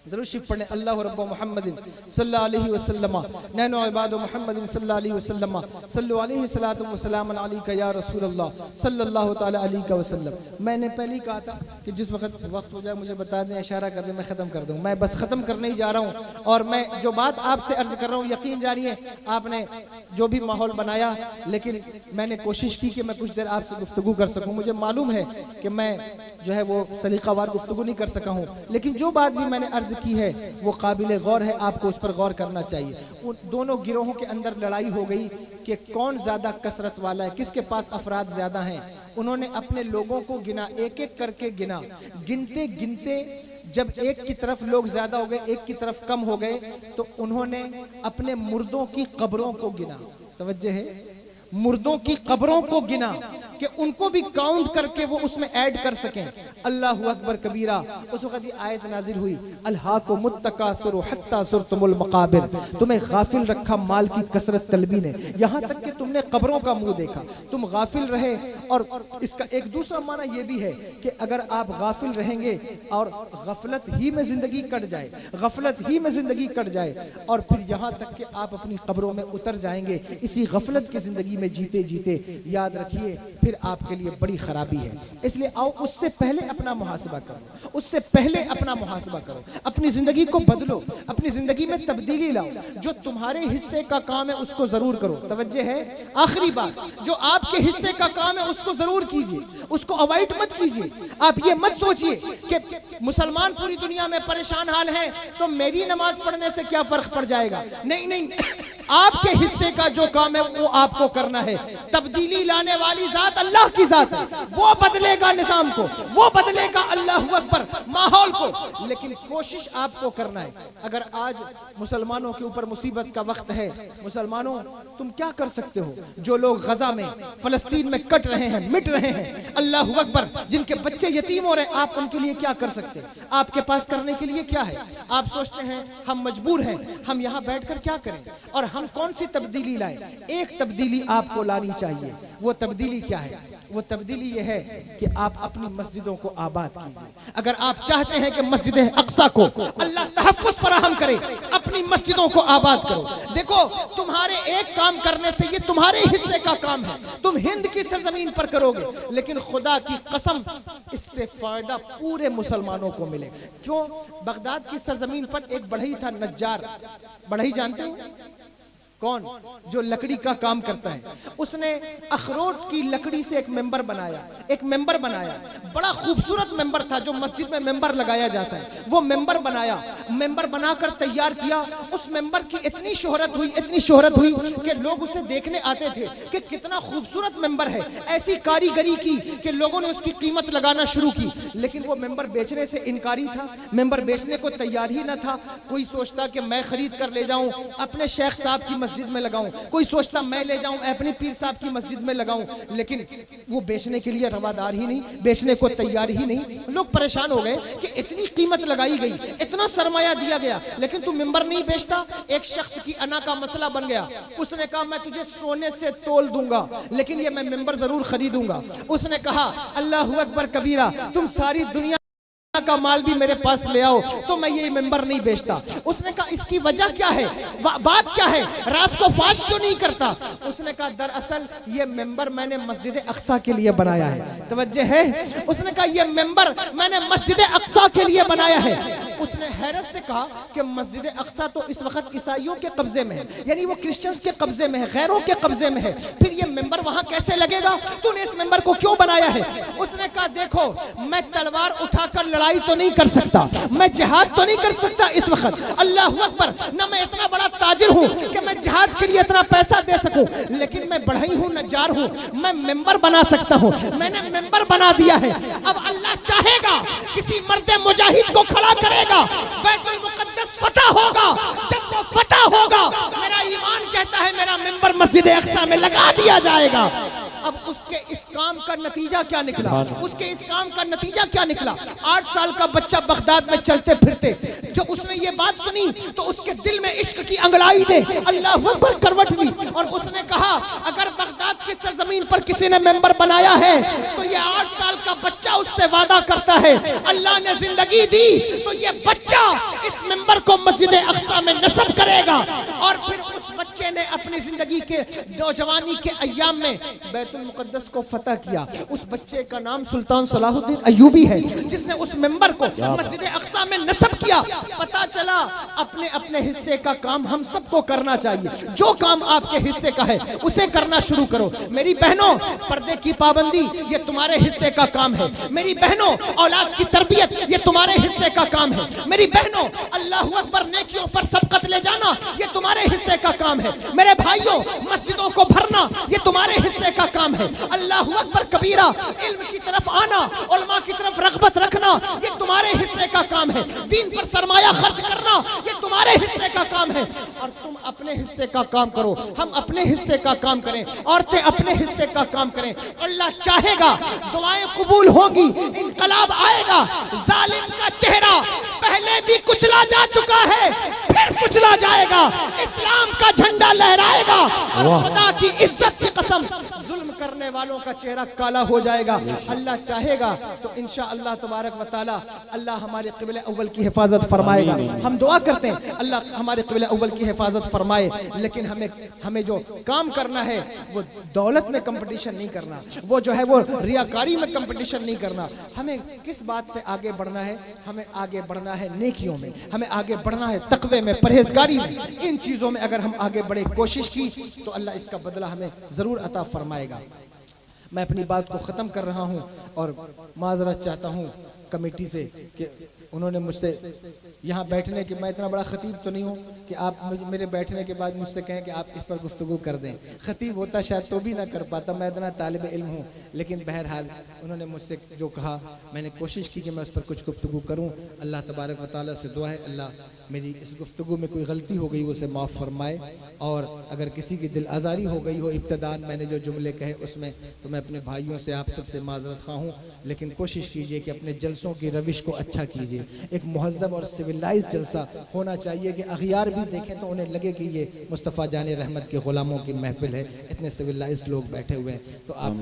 दरूद शरीफ पढ़ें। अल्लाह रब्बु मुहम्मदिन सल्लल्लाहु अलैहि वसल्लम नैनो इबादु मुहम्मदिन सल्लल्लाहु अलैहि वसल्लम सल्लु अलैहि सलातु व सलाम अलैका या रसूल अल्लाह सल्लल्लाहु तआला अलैहि वसल्लम। मैंने पहले ही कहा था कि जिस वक्त हो जाए मुझे बता दें, इशारा कर दें, मैं ख़त्म कर दूँ। मैं बस ख़त्म करने ही जा रहा हूँ और मैं जो बात आपसे अर्ज़ कर रहा हूँ यकीन जानिए, आपने जो भी माहौल बनाया, लेकिन मैंने कोशिश की कि मैं कुछ देर आपसे गुफ्तगू कर सकूँ। मुझे मालूम है कि मैं जो है वो सलीकावार गुफ्तगू नहीं कर सका हूँ, लेकिन जो बात भी मैंने अर्ज़ की है वो काबिल गौर है, आपको उस पर गौर करना चाहिए। उन दोनों गिरोहों के अंदर लड़ाई हो गई कि कौन ज्यादा कसरत वाला है, किसके पास अफराद ज्यादा हैं। उन्होंने अपने लोगों को गिना, एक एक करके गिना। गिनते गिनते जब एक की तरफ लोग ज्यादा हो गए, एक की तरफ कम हो गए, तो उन्होंने अपने मुर्दों की कब्रों को गिना। तवज्जो है, मुर्दों की कब्रों को गिना कि उनको भी काउंट करके वो उसमें ऐड कर सकें। अल्लाहु अकबर कबीरा। उस वक्त ये आयत नाजिल हुई, अल्हाकुमुत तकासुर हत्ता सुरतुमुल मकाबिर, तुम्हें गाफिल रखा माल की कसरत तलबी ने, यहाँ तक कि तुमने कब्रों का मुंह देखा, तुम गाफिल रहे। और इसका एक दूसरा माना यह भी है कि अगर आप गाफिल रहेंगे और गफलत ही में जिंदगी कट जाए, गफलत ही में जिंदगी कट जाए और फिर यहाँ तक कि आप अपनी कब्रों में उतर जाएंगे इसी गफलत की जिंदगी में जीते जीते, याद रखिए फिर आपके लिए बड़ी खराबी है। इसलिए आओ उससे पहले अपना मुहासबा करो, उससे पहले अपना मुहासबा करो, अपनी जिंदगी को बदलो, अपनी जिंदगी में तब्दीली लाओ। जो तुम्हारे हिस्से का काम है उसको जरूर करो। तवज्जो है, आखिरी बात, जो आपके हिस्से का काम है उसको जरूर कीजिए, उसको अवॉइड मत कीजिए। आप ये मत सोचिए कि मुसलमान पूरी दुनिया में परेशान हाल है तो मेरी नमाज पढ़ने से क्या फर्क पड़ जाएगा। नहीं नहीं, आपके हिस्से का जो काम है वो आपको करना है। तब्दीली लाने वाली जात अल्लाह की जात है, वो बदलेगा निजाम को, वो बदलेगा अल्लाहु अकबर माहौल को, लेकिन कोशिश आपको करना है। अगर आज मुसलमानों के ऊपर मुसीबत का वक्त है, मुसलमानों तुम क्या कर सकते हो? जो लोग गजा में फलस्तीन में कट रहे हैं, मिट रहे हैं, अल्लाहु अकबर, जिनके बच्चे यतीम हो रहे हैं, आप उनके लिए क्या कर सकते हैं? आपके पास करने के लिए क्या है? आप सोचते हैं हम मजबूर हैं, हम यहाँ बैठकर क्या करें और हम कौन सी तब्दीली लाएं? एक तब्दीली आपको लानी चाहिए। वो तब्दीली क्या है? वो तब्दीली ये है कि आप अपनी मस्जिदों को आबाद कीजिए। अगर आप चाहते हैं कि मस्जिद अक्सा को अल्लाह तहफ़्फ़ुज़ फराहम करे, अपनी मस्जिदों को आबाद करो। देखो, तुम्हारे एक काम करने से ये तुम्हारे हिस्से का काम है, तुम हिंद की सरजमीन पर करोगे, लेकिन खुदा की कसम इससे फायदा पूरे मुसलमानों को मिले। क्यों? बगदाद की सरजमीन पर एक बढ़ई था, नज्जार। बढ़ई जानते हो कौन? जो लकड़ी का काम करता है। उसने अखरोट की लकड़ी से एक मेंबर बनाया, एक मेंबर बनाया, बड़ा खूबसूरत मेंबर था जो मस्जिद में मेंबर लगाया जाता है। वो मेंबर बनाया, मेंबर बनाकर तैयार किया। उस मेंबर की इतनी शोहरत हुई, इतनी शोहरत हुई कि लोग उसे देखने आते थे कि कितना खूबसूरत मेंबर है। ऐसी कारीगरी की कि लोगों ने उसकी कीमत लगाना शुरू की। लेकिन वो मेंबर बेचने से इनकारी था, मेंबर बेचने को तैयार ही न था। कोई सोचता कि मैं खरीद कर ले जाऊं, अपने शेख साहब की मस्जिद में लगाऊं, कोई सोचता मैं ले जाऊं अपने पीर साहब की मस्जिद में लगाऊं, लेकिन वो बेचने के लिए रवादार ही नहीं, बेचने को तैयार ही नहीं। लोग परेशान हो गए कि इतनी कीमत लगाई गई, इतना सरमाया दिया गया, लेकिन तू मेंबर नहीं बेचता। एक शख्स की अना का मसला बन गया। उसने कहा मैं तुझे सोने से तोल दूंगा, लेकिन ये मैं मेंबर जरूर खरीदूंगा। उसने कहा अल्लाहु अकबर कबीरा, तुम सारी दुनिया का माल भी मेरे पास ले आओ तो मैं ये मेंबर नहीं बेचता। उसने कहा इसकी वजह क्या है, बात क्या है, राज को फाश क्यों नहीं करता? उसने कहा दरअसल ये मेंबर मैंने मस्जिद अक्सा के लिए बनाया है। तवज्जो है? उसने कहा ये मेंबर मैंने मस्जिद अक्सा के लिए बनाया है। उसने हैरत से कहा कि मस्जिद अक्सा तो इस वक्त ईसाइयों के कब्जे में है, यानी वो क्रिश्चियंस के कब्जे में है, गैरों के कब्जे में है, फिर ये मेंबर वहां कैसे लगेगा? तूने इस मेंबर को क्यों बनाया है? उसने कहा देखो, मैं तलवार उठाकर लड़ाई तो नहीं कर सकता, मैं जिहाद तो नहीं कर सकता इस वक्त, अल्लाहु अकबर, ना मैं इतना बड़ा ताजिर हूं कि मैं जिहाद के लिए इतना पैसा दे सकूं, लेकिन मैं बढ़ई हूं, नज्जार हूं, मैं मेंबर बना सकता हूं। मैंने मेंबर बना दिया है। अब अल्लाह चाहेगा किसी मर्द मुजाहिद को खड़ा करेगा, बैतुल मुकद्दस फतह होगा। जब वो फतह होगा, मेरा ईमान कहता है मेरा मेंबर मस्जिद अक्सा में लगा दिया जाएगा। अब उसके इस काम का नतीजा क्या निकला? उसके इस काम का नतीजा क्या निकला? 8 साल का बच्चा बगदाद में चलते फिरते जब उसने ये बात सुनी तो उसके दिल में इश्क की अंगड़ाई ने अल्लाह अकबर करवट ली और उसने कहा अगर बगदाद की सरजमीन पर किसी ने मेंबर बनाया है तो ये 8 साल का बच्चा उससे वादा करता है, अल्लाह ने जिंदगी दी तो ये बच्चा इस मेंबर को मस्जिद अक्सा में नस्ब करेगा। और फिर उस बच्चे ने अपनी जिंदगी के नौजवानी के अय्याम में बैतुल मुकद्दस को फतह किया। उस बच्चे का नाम सुल्तान सलाहुद्दीन अय्यूबी है, जिसने उस मेंबर को मस्जिद अक्सा में नस्ब किया। पता चला अपने अपने हिस्से का काम हम सबको करना चाहिए। जो काम आपके हिस्से का है उसे करना शुरू करो। मेरी बहनों, पर्दे की पाबंदी ये तुम्हारे हिस्से का काम है। मेरी बहनों, औलाद की तरबियत ये तुम्हारे हिस्से का काम है। मेरी बहनों, अल्लाहु अकबर नेकियों पर सबकत ले जाना ये तुम्हारे हिस्से का काम है। मेरे भाइयों, मस्जिदों को भरना ये तुम्हारे हिस्से का काम है। अल्लाहु अकबर कबीरा, इल्म की तरफ आना, उलमा की तरफ रग़बत रखना, ये तुम्हारे हिस्से का काम है। दीन पर सरमाया खर्च करना, ये तुम्हारे हिस्से का काम है। और तुम अपने हिस्से का काम करो, हम अपने हिस्से का काम करें, औरतें अपने हिस्से का काम करें। अल्लाह चाहेगा दुआएं कबूल होंगी, इनकलाब आएगा। जालिम का चेहरा पहले भी कुचला जा चुका है, फिर कुचला जाएगा। इस्लाम का झंडा लहराएगा और खुदा की इज्जत की कसम जुल्म करने वालों का चेहरा काला हो जाएगा। अल्लाह चाहेगा तो इंशाअल्लाह तबारक व तआला अल्लाह हमारे क़िबला अव्वल की हिफाजत फरमाएगा। हम दुआ करते हैं अल्लाह हमारे क़िबला अव्वल की हिफाजत फरमाए, लेकिन हमें जो काम करना है वो दौलत में कंपटीशन नहीं करना, वो जो है वो रियाकारी में कंपटीशन नहीं करना। हमें किस बात पे आगे बढ़ना है? हमें आगे बढ़ना है नेकियों में, हमें आगे बढ़ना है तक़वे में, परहेजगारी में। इन चीज़ों में अगर हम आगे बढ़े, कोशिश की, तो अल्लाह इसका बदला हमें ज़रूर अता फरमाएगा। मैं अपनी बात को ख़त्म कर रहा हूँ और माज़रत चाहता हूँ कमेटी से कि उन्होंने मुझसे यहाँ बैठने के, मैं इतना बड़ा खतीब तो नहीं हूँ कि आप मेरे बैठने के बाद मुझसे कहें कि आप इस पर गुफ्तगू कर दें। खतीब होता शायद तो भी ना कर पाता, मैं इतना तालिब इल्म हूँ। लेकिन बहरहाल उन्होंने मुझसे जो कहा, मैंने कोशिश की कि मैं उस पर कुछ गुफ्तगू करूँ। अल्लाह तबारक व तआला से दुआ है अल्लाह मेरी इस गुफ्तगू में कोई गलती हो गई उसे माफ़ फरमाए, और अगर किसी की दिल आज़ारी हो गई हो इब्तदान मैंने जो जुमले कहे उसमें, तो मैं अपने भाइयों से आप सबसे माज़रत ख़्वाह हूँ। लेकिन कोशिश कीजिए कि अपने जलसों की रविश को अच्छा कीजिए। एक मुहज़्ज़ब और सिविलाइज जलसा होना चाहिए कि अग़ियार भी देखें तो उन्हें लगे कि ये मुस्तफ़ा जान रहमत के ग़ुलामों की महफ़िल है, इतने सिविलाइज लोग बैठे हुए हैं। तो आप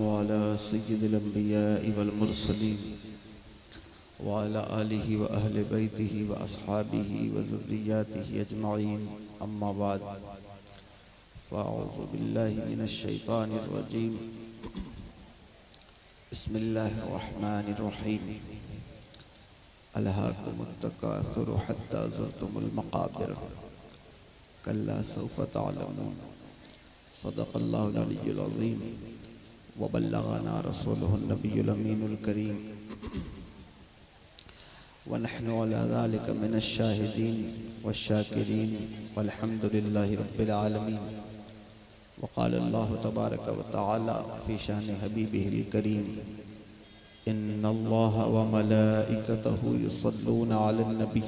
व अला आलिहि व अहले बैतिहि व अस्हाबिहि व ज़ुर्रिय्यातिहि अजमईन, अम्मा बाद, फ़अऊज़ु बिल्लाहि मिनश शैतानिर रजीम, बिस्मिल्लाहिर रहमानिर रहीम, अलहाकुमुत तकासुरु हत्ता ज़ुरतुमुल मक़ाबिर, कल्ला सौफ़ तअलमून, सदक़ल्लाहुल अलिय्युल अज़ीम, व बल्लगना रसूलुहुन नबियुल अमीनुल करीम, व नहनु अला ज़ालिका मिनश शाहिदीन वश्शाकिरीन वल्हम्दुलिल्लाहि रब्बिल आलमीन। व क़ाल अल्लाहु तबारक व तआला फ़ी शान हबीबिहिल करीम, इन्नल्लाहा व मलाइकतहु युसल्लूना अलन नबी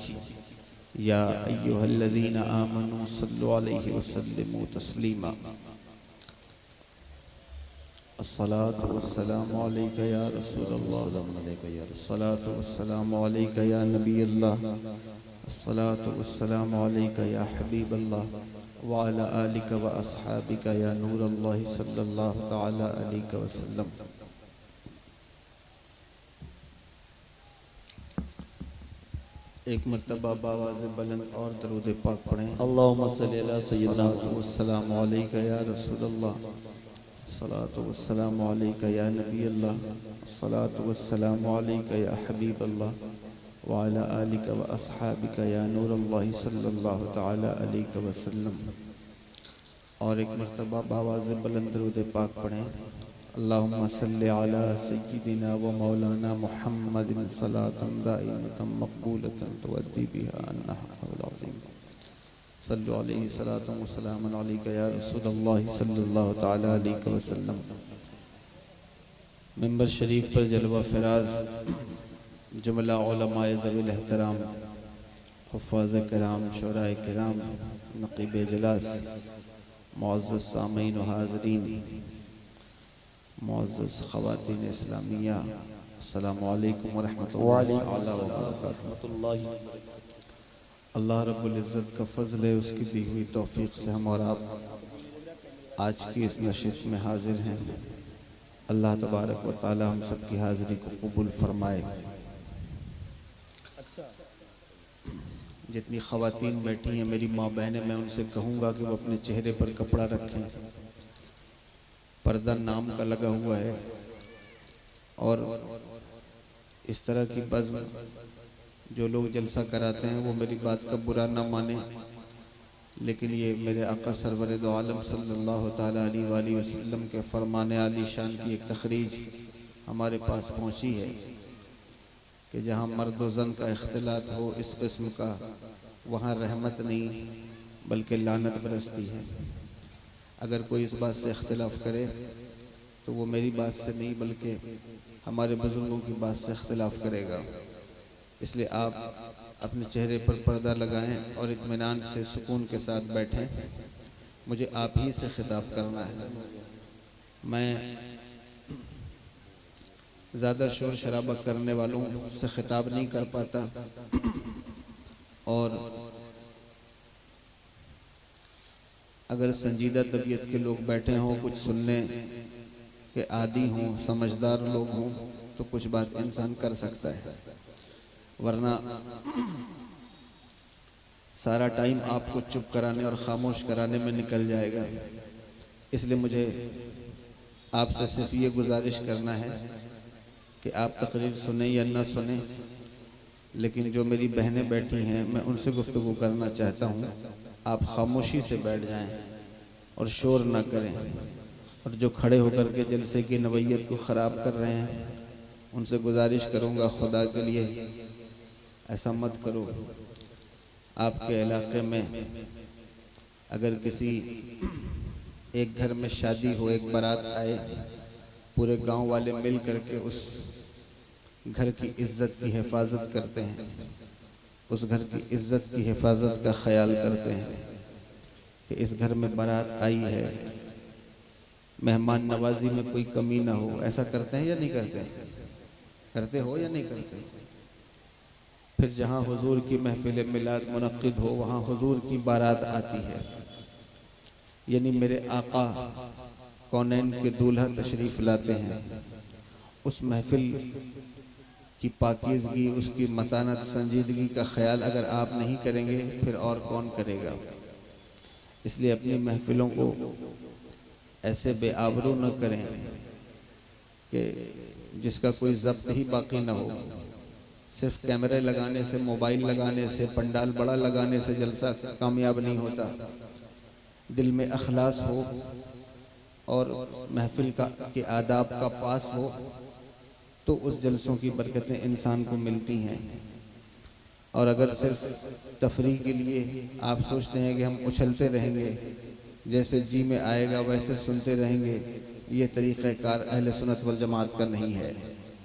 या अय्युहल्लज़ीना आमनू सल्लु अलैहि व सल्लिमू तस्लीमा। अस्सलातु वस्सलामु अलैका या रसूलल्लाह, अस्सलातु वस्सलामु अलैका या नबीयल्लाह, अस्सलातु वस्सलामु अलैका या हबीबल्लाह, व अला आलिका व अस्हाबिका या नूरल्लाह सल्लल्लाहु तआला अलैहि वसल्लम। एक मर्तबा बावाज़े बुलंद और दरूद पाक पढ़ें। अल्लाहुम्मा सल्ली अला सय्यिदना वस्सलामु अलैका या रसूलल्लाह, अस्सलातु वस्सलामु अलैका या नबीयल्लाह, अस्सलातु वस्सलामु अलैका या हबीबल्लाह, व अला आलिका व अस्हाबिका या नूरल्लाह सल्लल्लाहु तआला अलैहि वसल्लम। और एक मर्तबा बावाज़े बुलंद दरूद पाक पढ़ें। अल्लाहुम्मा सल्लि अला सय्यिदिना व मौलाना मुहम्मदिन सलातन दाइमतन मक़बूलतन तुअद्दी बिहा अन्ना हक़्क़ल अज़ीम। सल्लु अलैहि सलातन व सलामुन अलैका या रसूलल्लाह सल्लल्लाहु तआला अलैहि वसल्लम। मिंबर शरीफ पर जलवा फराज जुमला उलमाए ज़वील एहतराम, हुफ़्फ़ाज़ किराम, शुअराए किराम, नक़ीब इजलास, मुअज़्ज़ज़ सामीन व हाज़रीन, मुअज़्ज़ज़ ख़वातीन इस्लामिया, अस्सलामु अलैकुम व रहमतुल्लाहि व बरकातुहू। अल्लाह रब्बुल इज़्ज़त का फ़ज़ल है, उसकी दी हुई तौफ़ीक़ से हम और आप आज की इस नशिस्त में हाज़िर हैं। अल्लाह तबारक व तआला हम सब की हाज़िरी को कबूल फरमाए। जितनी ख़वातीन बैठी हैं मेरी माँ बहनें, मैं उनसे कहूँगा कि वो अपने चेहरे पर कपड़ा रखें। पर्दा नाम का लगा हुआ है और इस तरह की बज़्म जो लोग जलसा कराते हैं वो मेरी बात का बुरा ना माने, लेकिन ये मेरे आका सरवर दो आलम सल्लल्लाहु ताला अलैहि वसल्लम के फरमाने आली शान की एक तखरीज हमारे पास पहुँची है कि जहाँ मर्द व ज़न का इख्तिलात हो इस किस्म का, वहाँ रहमत नहीं बल्कि लानत बरसती है। अगर कोई इस बात से इख्तिलाफ करे तो वो मेरी बात से नहीं बल्कि हमारे बुजुर्गों की बात से इख्तिलाफ करेगा। इसलिए आप अपने चेहरे पर पर्दा लगाएं और इत्मीनान से सुकून के साथ बैठें। मुझे आप ही से खिताब करना है। मैं ज़्यादा शोर शराबा करने वालों से खिताब नहीं कर पाता, और अगर संजीदा तबीयत के लोग बैठे हों, कुछ सुनने के आदी हों, समझदार लोग हों, तो कुछ बात इंसान कर सकता है, वरना सारा टाइम आपको चुप कराने और खामोश कराने में निकल जाएगा। इसलिए मुझे आपसे सिर्फ ये गुजारिश करना है कि आप तकरीर सुने या ना सुने, लेकिन जो मेरी बहनें बैठी हैं मैं उनसे गुफ्तगू करना चाहता हूँ। आप खामोशी से बैठ जाएं और शोर ना करें, और जो खड़े होकर के जलसे की नवैयत को ख़राब कर रहे हैं उनसे गुजारिश करूँगा, खुदा के लिए ऐसा मत करो। आपके इलाके में अगर किसी एक घर में शादी हो, एक बारात आए, पूरे गांव वाले मिल करके उस घर की इज्जत की हिफाजत करते हैं, उस घर की इज्जत की हिफाजत का ख्याल करते हैं कि इस घर में बारात आई है, मेहमान नवाजी में कोई कमी ना हो। ऐसा करते हैं या नहीं करते? करते हो या नहीं करते? फिर जहाँ हुजूर की महफिल मिलाद मुनक्किद हो वहाँ हुजूर की बारात आती है, यानी मेरे आका कौनैन के दूल्हा तशरीफ़ लाते हैं। उस महफिल की पाकीज़गी, उसकी मतानत, संजीदगी का ख्याल अगर आप नहीं करेंगे फिर और कौन करेगा। इसलिए अपनी महफिलों को ऐसे बेआबरू न करें कि जिसका कोई ज़ब्त ही बाकी ना हो। सिर्फ कैमरे लगाने से, मोबाइल लगाने से, पंडाल बड़ा लगाने से जलसा कामयाब नहीं होता। दिल में अखलास हो और महफिल के आदाब का पास हो तो उस जलसों की बरकतें इंसान को मिलती हैं। और अगर सिर्फ तफरीह के लिए आप सोचते हैं कि हम उछलते रहेंगे, जैसे जी में आएगा वैसे सुनते रहेंगे, ये तरीक़ाकार अहले सुन्नत वल जमात का नहीं है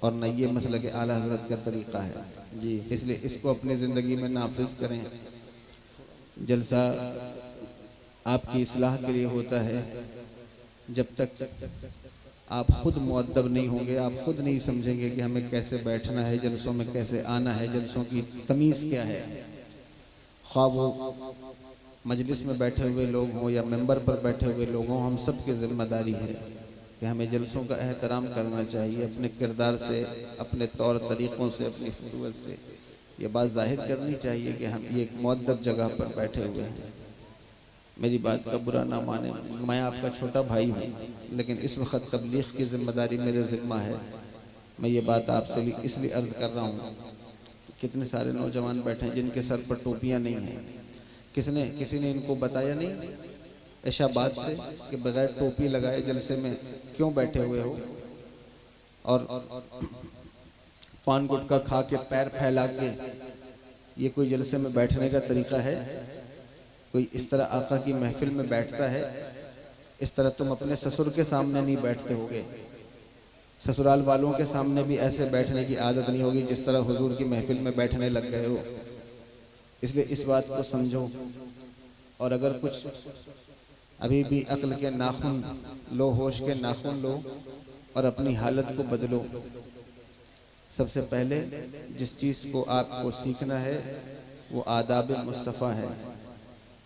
और न ये मसलक आला हज़रत का तरीक़ा है जी। इसलिए इसको अपनी ज़िंदगी में नाफिज करें। जलसा आपकी इस्लाह के लिए होता है। जब तक आप खुद मुअद्दब नहीं होंगे, आप खुद नहीं समझेंगे कि हमें कैसे बैठना है, जलसों में कैसे आना है, जलसों की तमीज़ क्या है। ख्वाह वो मजलिस में बैठे हुए लोग हों या मेंबर पर बैठे हुए लोग हों, हम सब की जिम्मेदारी है कि हमें जलसों का एहतराम करना चाहिए। अपने किरदार से, अपने तौर तरीक़ों से, अपनी फुरूअत से ये बात ज़ाहिर करनी चाहिए कि हम ये एक मुअद्दब जगह पर बैठे हुए हैं। मेरी बात का बुरा ना माने, मैं आपका छोटा भाई हूँ, लेकिन इस वक्त तबलीग की जिम्मेदारी मेरे ज़िम्मा है। मैं ये बात आपसे इसलिए अर्ज़ कर रहा हूँ। कितने सारे नौजवान बैठे हैं जिनके सर पर टोपियाँ नहीं हैं। किसी ने इनको बताया नहीं ऐशाबाद से कि बगैर टोपी लगाए जलसे में क्यों बैठे हुए हो, और पान गुटखा खा के पैर फैला के ये कोई जलसे में बैठने का तरीका है? कोई इस तरह आका की महफिल में बैठता है? इस तरह तुम अपने ससुर के सामने नहीं बैठते होगे, ससुराल वालों के सामने भी ऐसे बैठने की आदत नहीं होगी जिस तरह हुजूर की महफिल में बैठने लग गए हो। इसलिए इस बात को समझो, और अगर कुछ अभी भी अक्ल के नाखून लो, होश के नाखून लो और अपनी हालत को बदलो। सबसे पहले जिस चीज़ को आपको सीखना है वो आदाब मुस्तफ़ा है,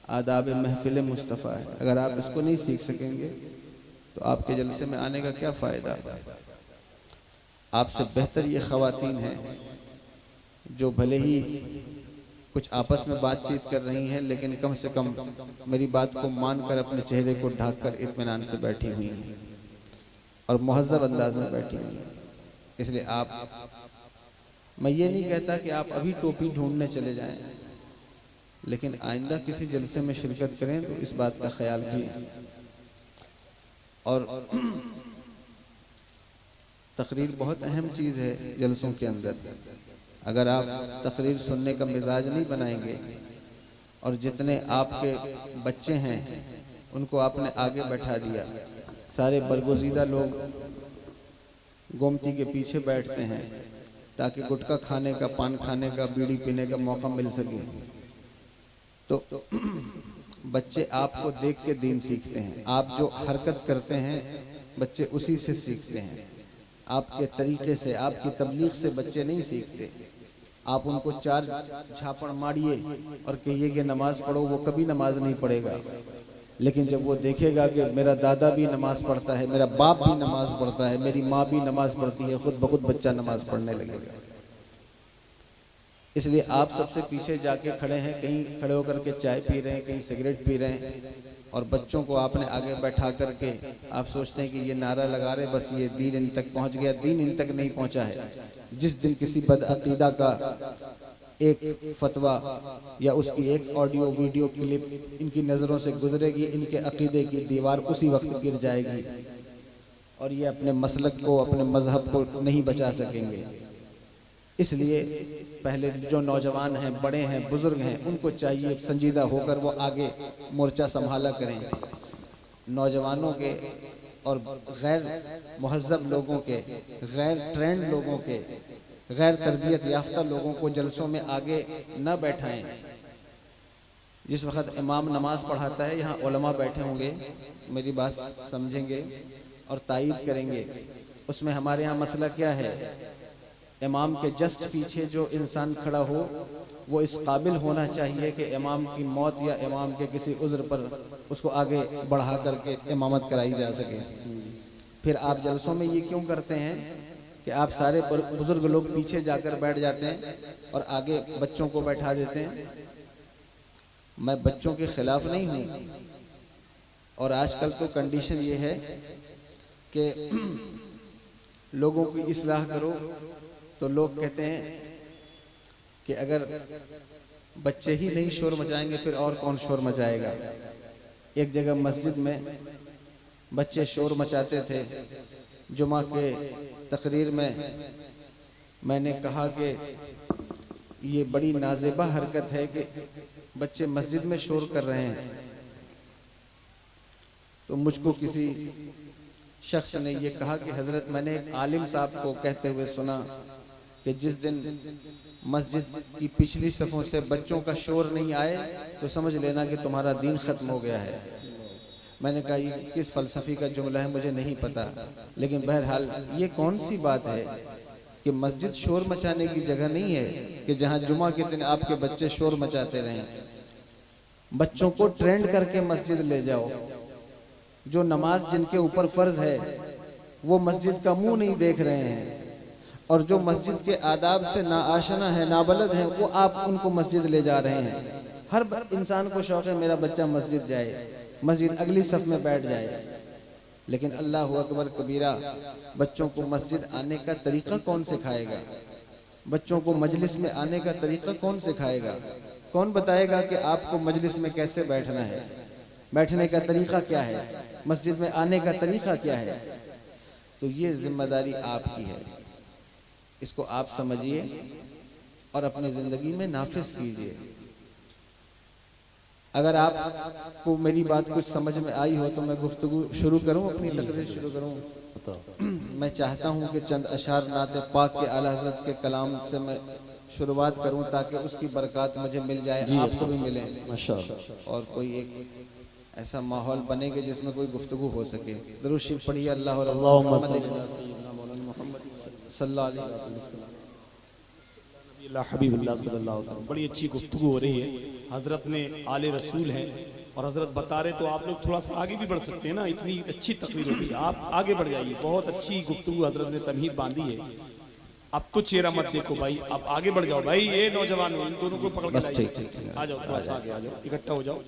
आदाब महफिल मुस्तफ़ा है। अगर आप इसको नहीं सीख सकेंगे तो आपके जलसे में आने का क्या फ़ायदा। आपसे बेहतर ये ख़वातीन हैं जो भले ही कुछ आपस में बातचीत कर रही हैं, लेकिन कम से कम मेरी बात को मानकर अपने चेहरे को ढक कर इत्मीनान से बैठी हुई हैं और मुहज़्ज़ब अंदाज में बैठी हुई हैं। इसलिए मैं ये नहीं कहता कि आप अभी टोपी ढूंढने चले जाएं, लेकिन आइंदा किसी जलसे में शिरकत करें तो इस बात का ख्याल रखें। और तकरीर बहुत अहम चीज़ है जलसों के अंदर। अगर आप तकरीर सुनने का मिजाज नहीं बनाएंगे और जितने आपके बच्चे हैं उनको आपने आगे बैठा दिया, सारे बरगुज़ीदा लोग गोमती के पीछे बैठते हैं ताकि गुटखा खाने का, पान खाने का, बीड़ी पीने का मौका मिल सके। तो बच्चे आपको देख के दीन सीखते हैं। आप जो हरकत करते हैं बच्चे उसी से सीखते हैं, आपके तरीके से, आपकी तबलीग से बच्चे नहीं सीखते। आप उनको 4 झापड़ मारिए और कहिए कि नमाज पढ़ो, वो कभी नमाज नहीं पढ़ेगा। लेकिन जब वो देखेगा कि मेरा दादा भी नमाज पढ़ता है, मेरा बाप भी नमाज पढ़ता है, मेरी माँ भी नमाज पढ़ती है, खुद ब खुद बच्चा नमाज पढ़ने लगेगा। इसलिए आप सबसे पीछे जाके खड़े हैं, कहीं खड़े होकर के चाय पी रहे हैं, कहीं सिगरेट पी रहे हैं, और बच्चों को आपने आगे बैठा करके आप सोचते हैं कि ये नारा लगा रहे बस ये दीन इन तक पहुंच गया। दीन इन तक नहीं पहुंचा है। जिस दिन किसी बदअकीदा का एक फतवा या उसकी एक ऑडियो वीडियो क्लिप इनकी नज़रों से गुजरेगी, इनके अकीदे की दीवार उसी वक्त गिर जाएगी और ये अपने मसलक को, अपने मजहब को नहीं बचा सकेंगे। इसलिए पहले जो नौजवान हैं, बड़े हैं, बुजुर्ग हैं, उनको चाहिए संजीदा होकर वो आगे मोर्चा संभाला करें। नौजवानों के और गैर मुहज्जब लोगों के, गैर ट्रेंड लोगों के, गैर तरबियत याफ्ता लोगों को जलसों में आगे न बैठाएं। जिस वक्त इमाम नमाज पढ़ाता है, यहाँ उलमा बैठे होंगे, मेरी बात समझेंगे और तायीद करेंगे। उसमें हमारे यहाँ मसला क्या है, इमाम के जस्ट पीछे जो इंसान खड़ा हो वो इस काबिल होना चाहिए कि इमाम की मौत या इमाम के किसी उज़्र पर उसको आगे बढ़ा करके इमामत कराई जा सके। फिर आप जलसों में ये क्यों करते हैं कि आप सारे बुजुर्ग लोग पीछे जाकर बैठ जाते हैं और आगे बच्चों को बैठा देते हैं। मैं बच्चों के खिलाफ नहीं हूँ, और आजकल तो कंडीशन ये है कि लोगों की इस्लाह करो तो लोग कहते हैं कि अगर बच्चे ही नहीं शोर मचाएंगे फिर और कौन शोर मचाएगा। एक जगह मस्जिद में बच्चे शोर मचाते थे। जुमा के तकरीर में मैंने कहा कि ये बड़ी नाज़ेबा हरकत है कि बच्चे मस्जिद में शोर कर रहे हैं। तो मुझको किसी शख्स ने ये कहा कि हजरत, मैंने एक आलिम साहब को कहते हुए सुना कि जिस दिन मस्जिद की पिछली सफ़ों से बच्चों का शोर नहीं आए तो समझ लेना कि तुम्हारा दीन ख़त्म हो गया है। मैंने कहा ये किस फ़लसफ़ी का जुमला है मुझे नहीं पता, लेकिन बहरहाल ये कौन सी बात है कि मस्जिद शोर मचाने की जगह नहीं है कि जहाँ जुमा के दिन आपके बच्चे शोर मचाते रहें। बच्चों को ट्रेंड करके मस्जिद ले जाओ। जो नमाज जिनके ऊपर फ़र्ज है वो मस्जिद का मुंह नहीं देख रहे हैं, और जो मस्जिद के आदाब से नाआशना है, नाबलद है, वो आप उनको मस्जिद ले जा रहे हैं। हर इंसान को शौक़ है मेरा बच्चा मस्जिद जाए, मस्जिद अगली सफ़ में बैठ जाए। लेकिन अल्लाह अकबर कबीरा, बच्चों को मस्जिद आने का तरीक़ा कौन सिखाएगा? बच्चों को मजलिस में आने का तरीक़ा कौन सिखाएगा? कौन बताएगा कि आपको मजलिस में कैसे बैठना है, बैठने का तरीक़ा क्या है, मस्जिद में आने का तरीक़ा क्या है? तो ये जिम्मेदारी आपकी है। इसको आप समझिए और अपनी ज़िंदगी में नाफिज कीजिए। अगर आपको मेरी बात कुछ समझ में आई हो तो मैं गुफ्तगू शुरू करूं, अपनी तकरीर शुरू करूं। मैं चाहता हूं कि चंद अशार नाते पाक के आला हज़रत के कलाम से मैं शुरुआत करूं ताकि उसकी बरकत मुझे मिल जाए, आपको भी मिले माशाअल्लाह, और कोई एक ऐसा माहौल बनेगा जिसमें कोई गुफ्तगू हो सके। दरूद शरीफ पढ़िए। अल्लाह हबीबुल्लाह सल्लल्लाहु अलैहि वसल्लम। बड़ी अच्छी गुफ्तगू हो रही है। हजरत ने आले रसूल हैं और हजरत बता रहे, तो आप लोग थोड़ा सा आगे भी बढ़ सकते हैं ना। इतनी अच्छी तकरीर होगी, आप आगे बढ़ जाइए। बहुत अच्छी गुफ्तगू हजरत ने तमहीद बांधी है। अब तो चेहरा मत देखो भाई, आप आगे बढ़ जाओ भाई। ये नौजवान इन दोनों को पकड़ के आ जाओ, थोड़ा सा आगे आ जाओ, इकट्ठा हो जाओ।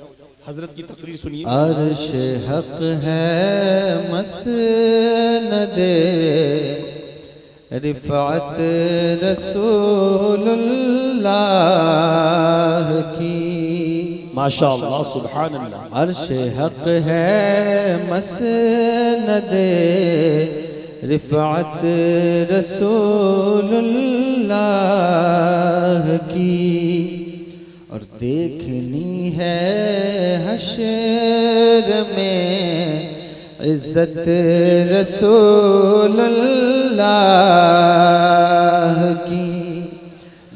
हजरत की तकरीर सुनिए। अर्श हक है मसनदे रिफ़अत रसूलुल्लाह की, माशाअल्लाह सुभान अल्लाह। अर्श हक है मसनदे रिफ़अत रसूलुल्लाह की, और देखनी है हश्र में इज्जत रसूलुल्लाह की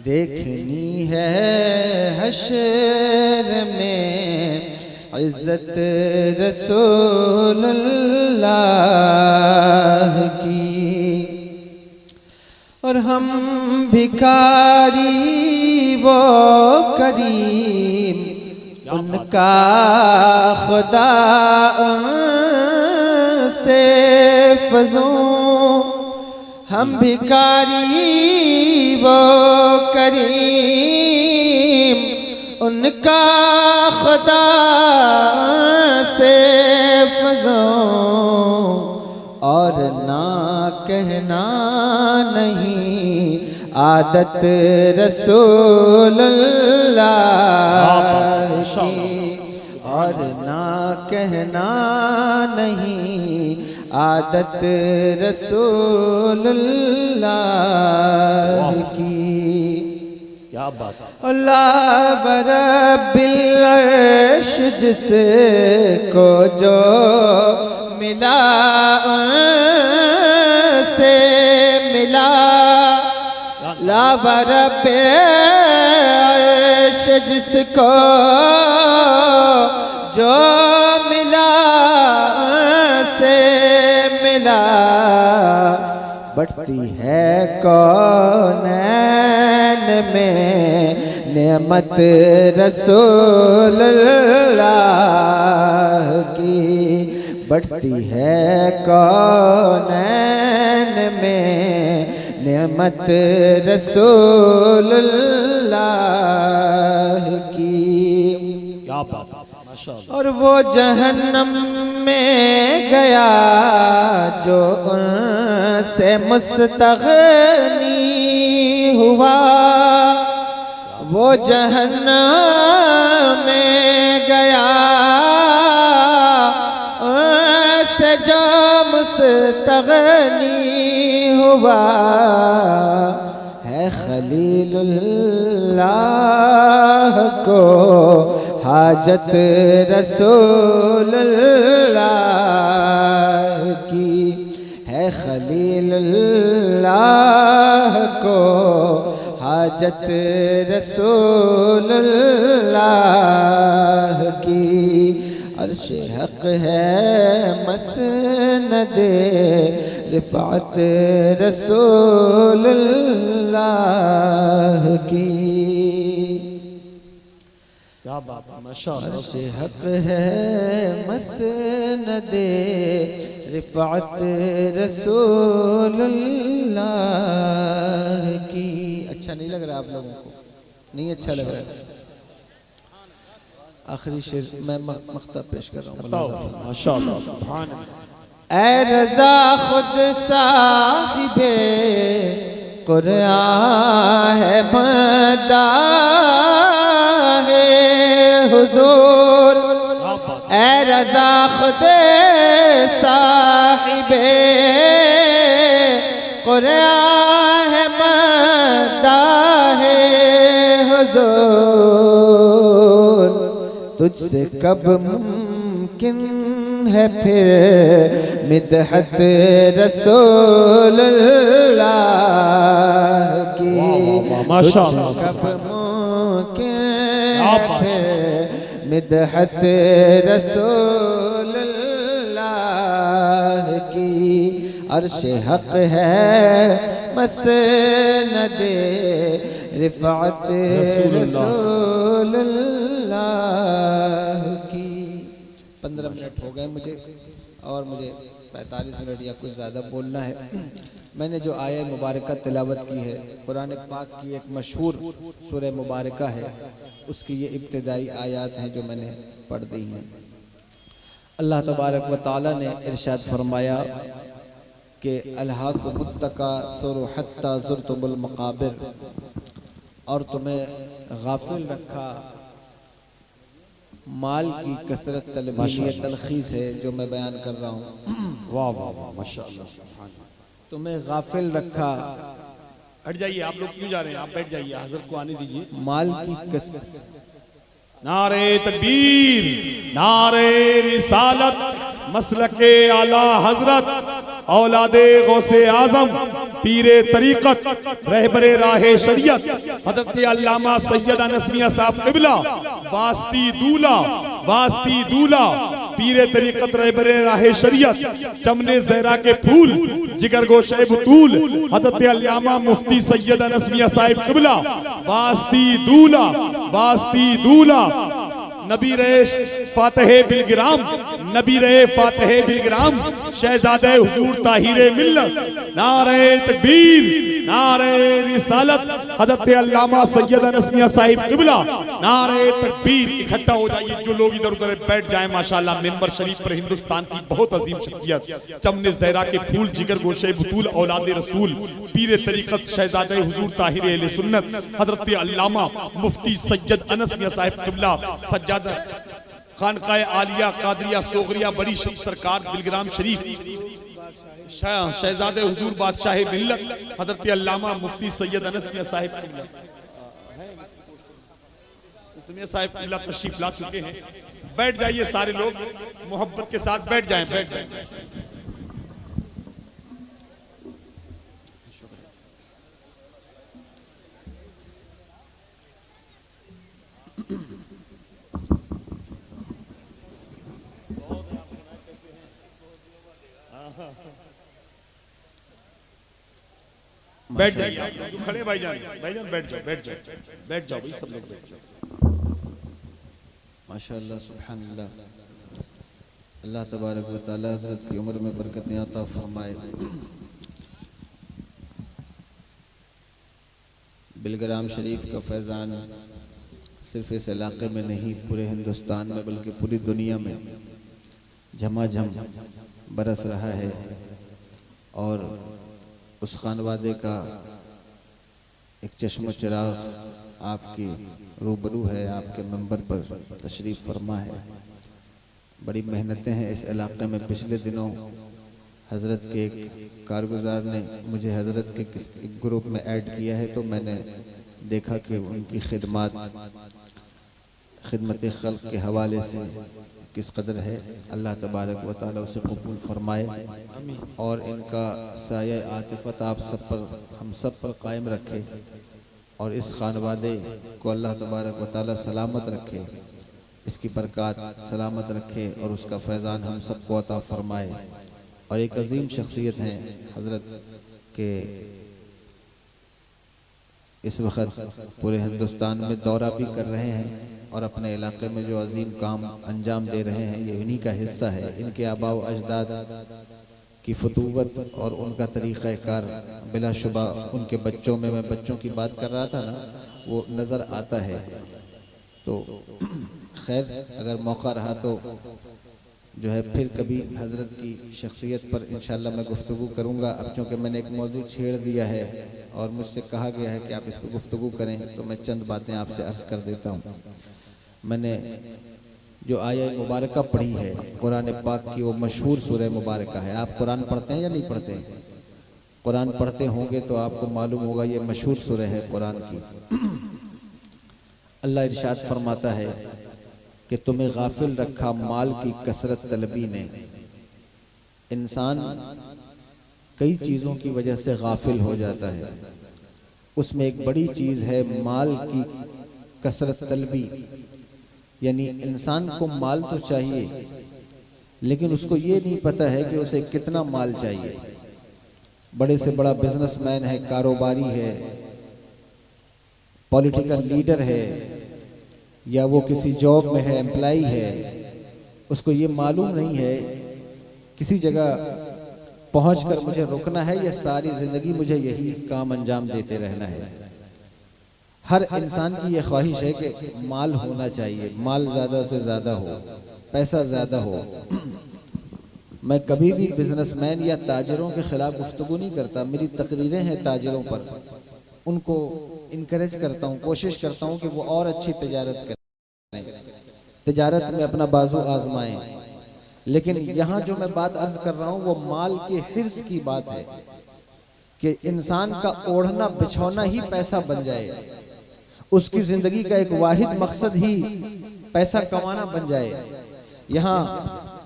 देखनी है हश्र में, इज्जत रसूलुल्लाह की। और हम भिखारी वो करीम उनका खुदा उनसे फज़ूं, हम भिखारी वो करीम उनका खुदा से फज़ूं, और ना कहना नहीं आदत रसूलुल्लाह की, और ना कहना नहीं आदत रसूलुल्लाह की। क्या बात है। अल्लाह रब्बिल अर्श जिसको जो मिला से मिला, ला रब्बिल अर्श जिसको जो मिला से मिला, बढ़ती है कौनैन में नेमत रसूलुल्लाह की, बढ़ती है कौनैन में नेमत रसूलुल्लाह की। क्या बात है, माशाअल्लाह। और वो जहन्नम में गया जो उनसे मुस्तग़नी हुआ, वो जहन्नम में गया उनसे जो मुस्तग़नी हुआ, है खलीलुल्लाह को हाजत रसूलुल्लाह की, है खलीलुल्लाह को हाजत रसूलुल्लाह की। अर्श हक है मसनद रिफ़अत रसूलुल्लाह की। क्या बात है, माशाअल्लाह। अर्श हक है मसनद रिफ़अत रसूलुल्लाह की। अच्छा नहीं लग रहा आप लोगों को? नहीं अच्छा लग रहा है? आखिरी शेर मैं मख्ता पेश कर रहा हूँ। माशाअल्लाह, सुभान अल्लाह। ऐ रज़ा खुद साहिबे कुरान है बंदा है हुजूर, ऐ रज़ा खुद साहिबे कुरान है बंदा है हुजूर, तुझसे कब मुमकिन है फिर मिदहत रसूलुल्लाह की, माशाअल्लाह। तुझसे कब मुमकिन है फिर मिदहत रसूलुल्लाह की। अर्श हक है मसनद रिफ़अत रसूलुल्लाह की। 15 मिनट हो गए मुझे, और मुझे 45 मिनट या कुछ ज़्यादा बोलना है। मैंने जो आया मुबारका तिलावत की है, कुरान पाक की एक मशहूर सूरह मुबारका है, उसकी ये इब्तिदाई आयात हैं जो मैंने पढ़ दी हैं। अल्लाह तबारक व तआला ने इरशाद फरमाया कि अल्हाकुमुत्तकासुर हत्ता ज़ुरतुमुल मक़ाबिर, और तुम्हें गाफिल रखा माल की कसरत तलबी। ये तलखीस है जो मैं बयान कर रहा हूँ। वाह वाह वाह, माशाअल्लाह। तुम्हें गाफिल रखा, हट जाइए आप लोग, क्यों जा रहे हैं? आप बैठ जाइए, हज़रत को आने दीजिए। माल की कसरत। नारे तकबीर, नारे रिसालत, मसलके आला हजरत औलादे गौसे आजम पीरे तरीकत रहबरे राहे शरीयत हजरत अल्लामा सैयद अनस मियां साहब क़िबला वास्ती दूला पीरे तरीकत रहबरे राहे शरीयत चमने ज़हरा के फूल जिगर गोशे बुतूल हजरत अल्लामा मुफ्ती सैयद अनस मियां साहब क़िबला वास्ती दूला नबी रहे फातहे बिलगिराम शहजादे हुजूर ताहिरे मिल्लत नारे तकबीर नारे रिसालत हजरत अल्लामा सैयद अनस मियां साहिब क़िबला नारे तकबीर। इकट्ठा हो जाइए जो लोग इधर उधर बैठ जाएं। माशाल्लाह मिंबर शरीफ पर हिंदुस्तान की बहुत अजीम शख्सियत चमने ज़हरा के फूल जिगर गोशे बुतूल औलादे रसूल पीरे तरीकत शहजादे हुजूर ताहिरे अहले सुन्नत हजरत अल्लामा मुफ्ती सैयद अनस मियां साहिब क़िबला सज्जाद खानकाए आलिया कादरिया सोगरिया बड़ी सरकार बिलग्राम शरीफ शहजादे हुजूर बादशाह मिल्लत हजरत अल्लामा मुफ्ती सैयद अनस मियां साहिब क़िबला तशरीफ ला चुके हैं। बैठ जाइए सारे लोग मोहब्बत के साथ बैठ जाएं। बैठ जाइए जो खड़े भाईजान बैठ जाओ भाई सब लोग बैठ जाओ। माशाअल्लाह सुभानअल्लाह। अल्लाह तबारक व तआला हज़रत की उम्र में बरकतें अता फरमाए। बिलग्राम शरीफ का फैज़ान सिर्फ इस इलाके में नहीं पूरे हिंदुस्तान में बल्कि पूरी दुनिया में झमाझम बरस रहा है और उस खानवादे का एक चश्म चिराग आपकी रूबरू है, आपके मंबर पर तशरीफ़ फरमा है। बड़ी मेहनतें हैं इस इलाके में। पिछले दिनों हज़रत के एक कारगुजार ने मुझे हज़रत के एक ग्रुप में ऐड किया है तो मैंने देखा कि उनकी खिदमत खल्क़ के हवाले से किस कदर है। अल्लाह तबारक व तआला उसे कबूल फरमाए और इनका साया आतिफ़त आप सब पर हम सब पर कायम रखे और इस खानवादे को अल्लाह तबारक व तआला सलामत रखे, इसकी बरक़ात सलामत रखे और उसका फैज़ान हम सब को अता फरमाए। और एक अजीम शख्सियत हैं हज़रत के इस वक्त पूरे हिंदुस्तान में दौरा भी कर रहे हैं और अपने इलाके में जो अजीम काम अंजाम दे रहे हैं ये इन्हीं का हिस्सा है। इनके आबा व अजदाद की फतूवत और उनका तरीक़ा कार बिलाशुबा उनके बच्चों में, मैं बच्चों की बात कर रहा था ना, वो नज़र आता है। तो खैर अगर मौका रहा तो जो है फिर कभी हज़रत की शख्सियत पर इंशाअल्लाह मैं गुफ्तगू करूँगा। अब चूँकि मैंने एक मौजू छेड़ दिया है और मुझसे कहा गया है कि आप इस पर गुफ्तगू करें तो मैं चंद बातें आपसे अर्ज़ कर देता हूँ। मैंने जो आया मुबारक पढ़ी है कुरान पाक की, वो मशहूर सूरह मुबारक है। आप कुरान पढ़ते हैं या नहीं पढ़ते हैं? कुरान पढ़ते होंगे तो आपको मालूम होगा ये मशहूर सूरह है कुरान की। अल्लाह इरशाद फरमाता है कि तुम्हें गाफिल रखा माल की कसरत तलबी ने। इंसान कई चीज़ों की वजह से गाफिल हो जाता है, उसमें एक बड़ी चीज़ है माल की कसरत तलबी। यानी इंसान को माल तो चाहिए लेकिन उसको ये नहीं पता है कि उसे कितना माल चाहिए। बड़े से बड़ा बिजनेसमैन है, कारोबारी है, पॉलिटिकल लीडर है या वो किसी जॉब में है, एम्प्लॉई है, उसको ये मालूम नहीं है किसी जगह पहुंचकर मुझे रुकना है या सारी जिंदगी मुझे यही काम अंजाम देते रहना है। हर इंसान की ये ख्वाहिश है कि माल होना चाहिए, माल ज़्यादा से ज़्यादा हो, पैसा ज़्यादा हो। मैं कभी भी बिजनेसमैन या ताजिरों के खिलाफ गुफ्तगू नहीं करता। मेरी तकरीरें हैं ताजिरों पर, उनको इनकरेज करता हूँ, कोशिश करता हूँ कि वो और अच्छी तिजारत करें, तिजारत में अपना बाजू आजमाएं। लेकिन यहाँ जो मैं बात अर्ज कर रहा हूँ वो माल के हिर्स की बात है कि इंसान का ओढ़ना बिछौना ही पैसा बन जाए, उसकी जिंदगी का एक वाहिद मकसद ही पैसा कमाना बन जाए। यहाँ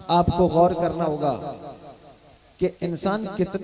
आपको गौर करना होगा कि इंसान कितना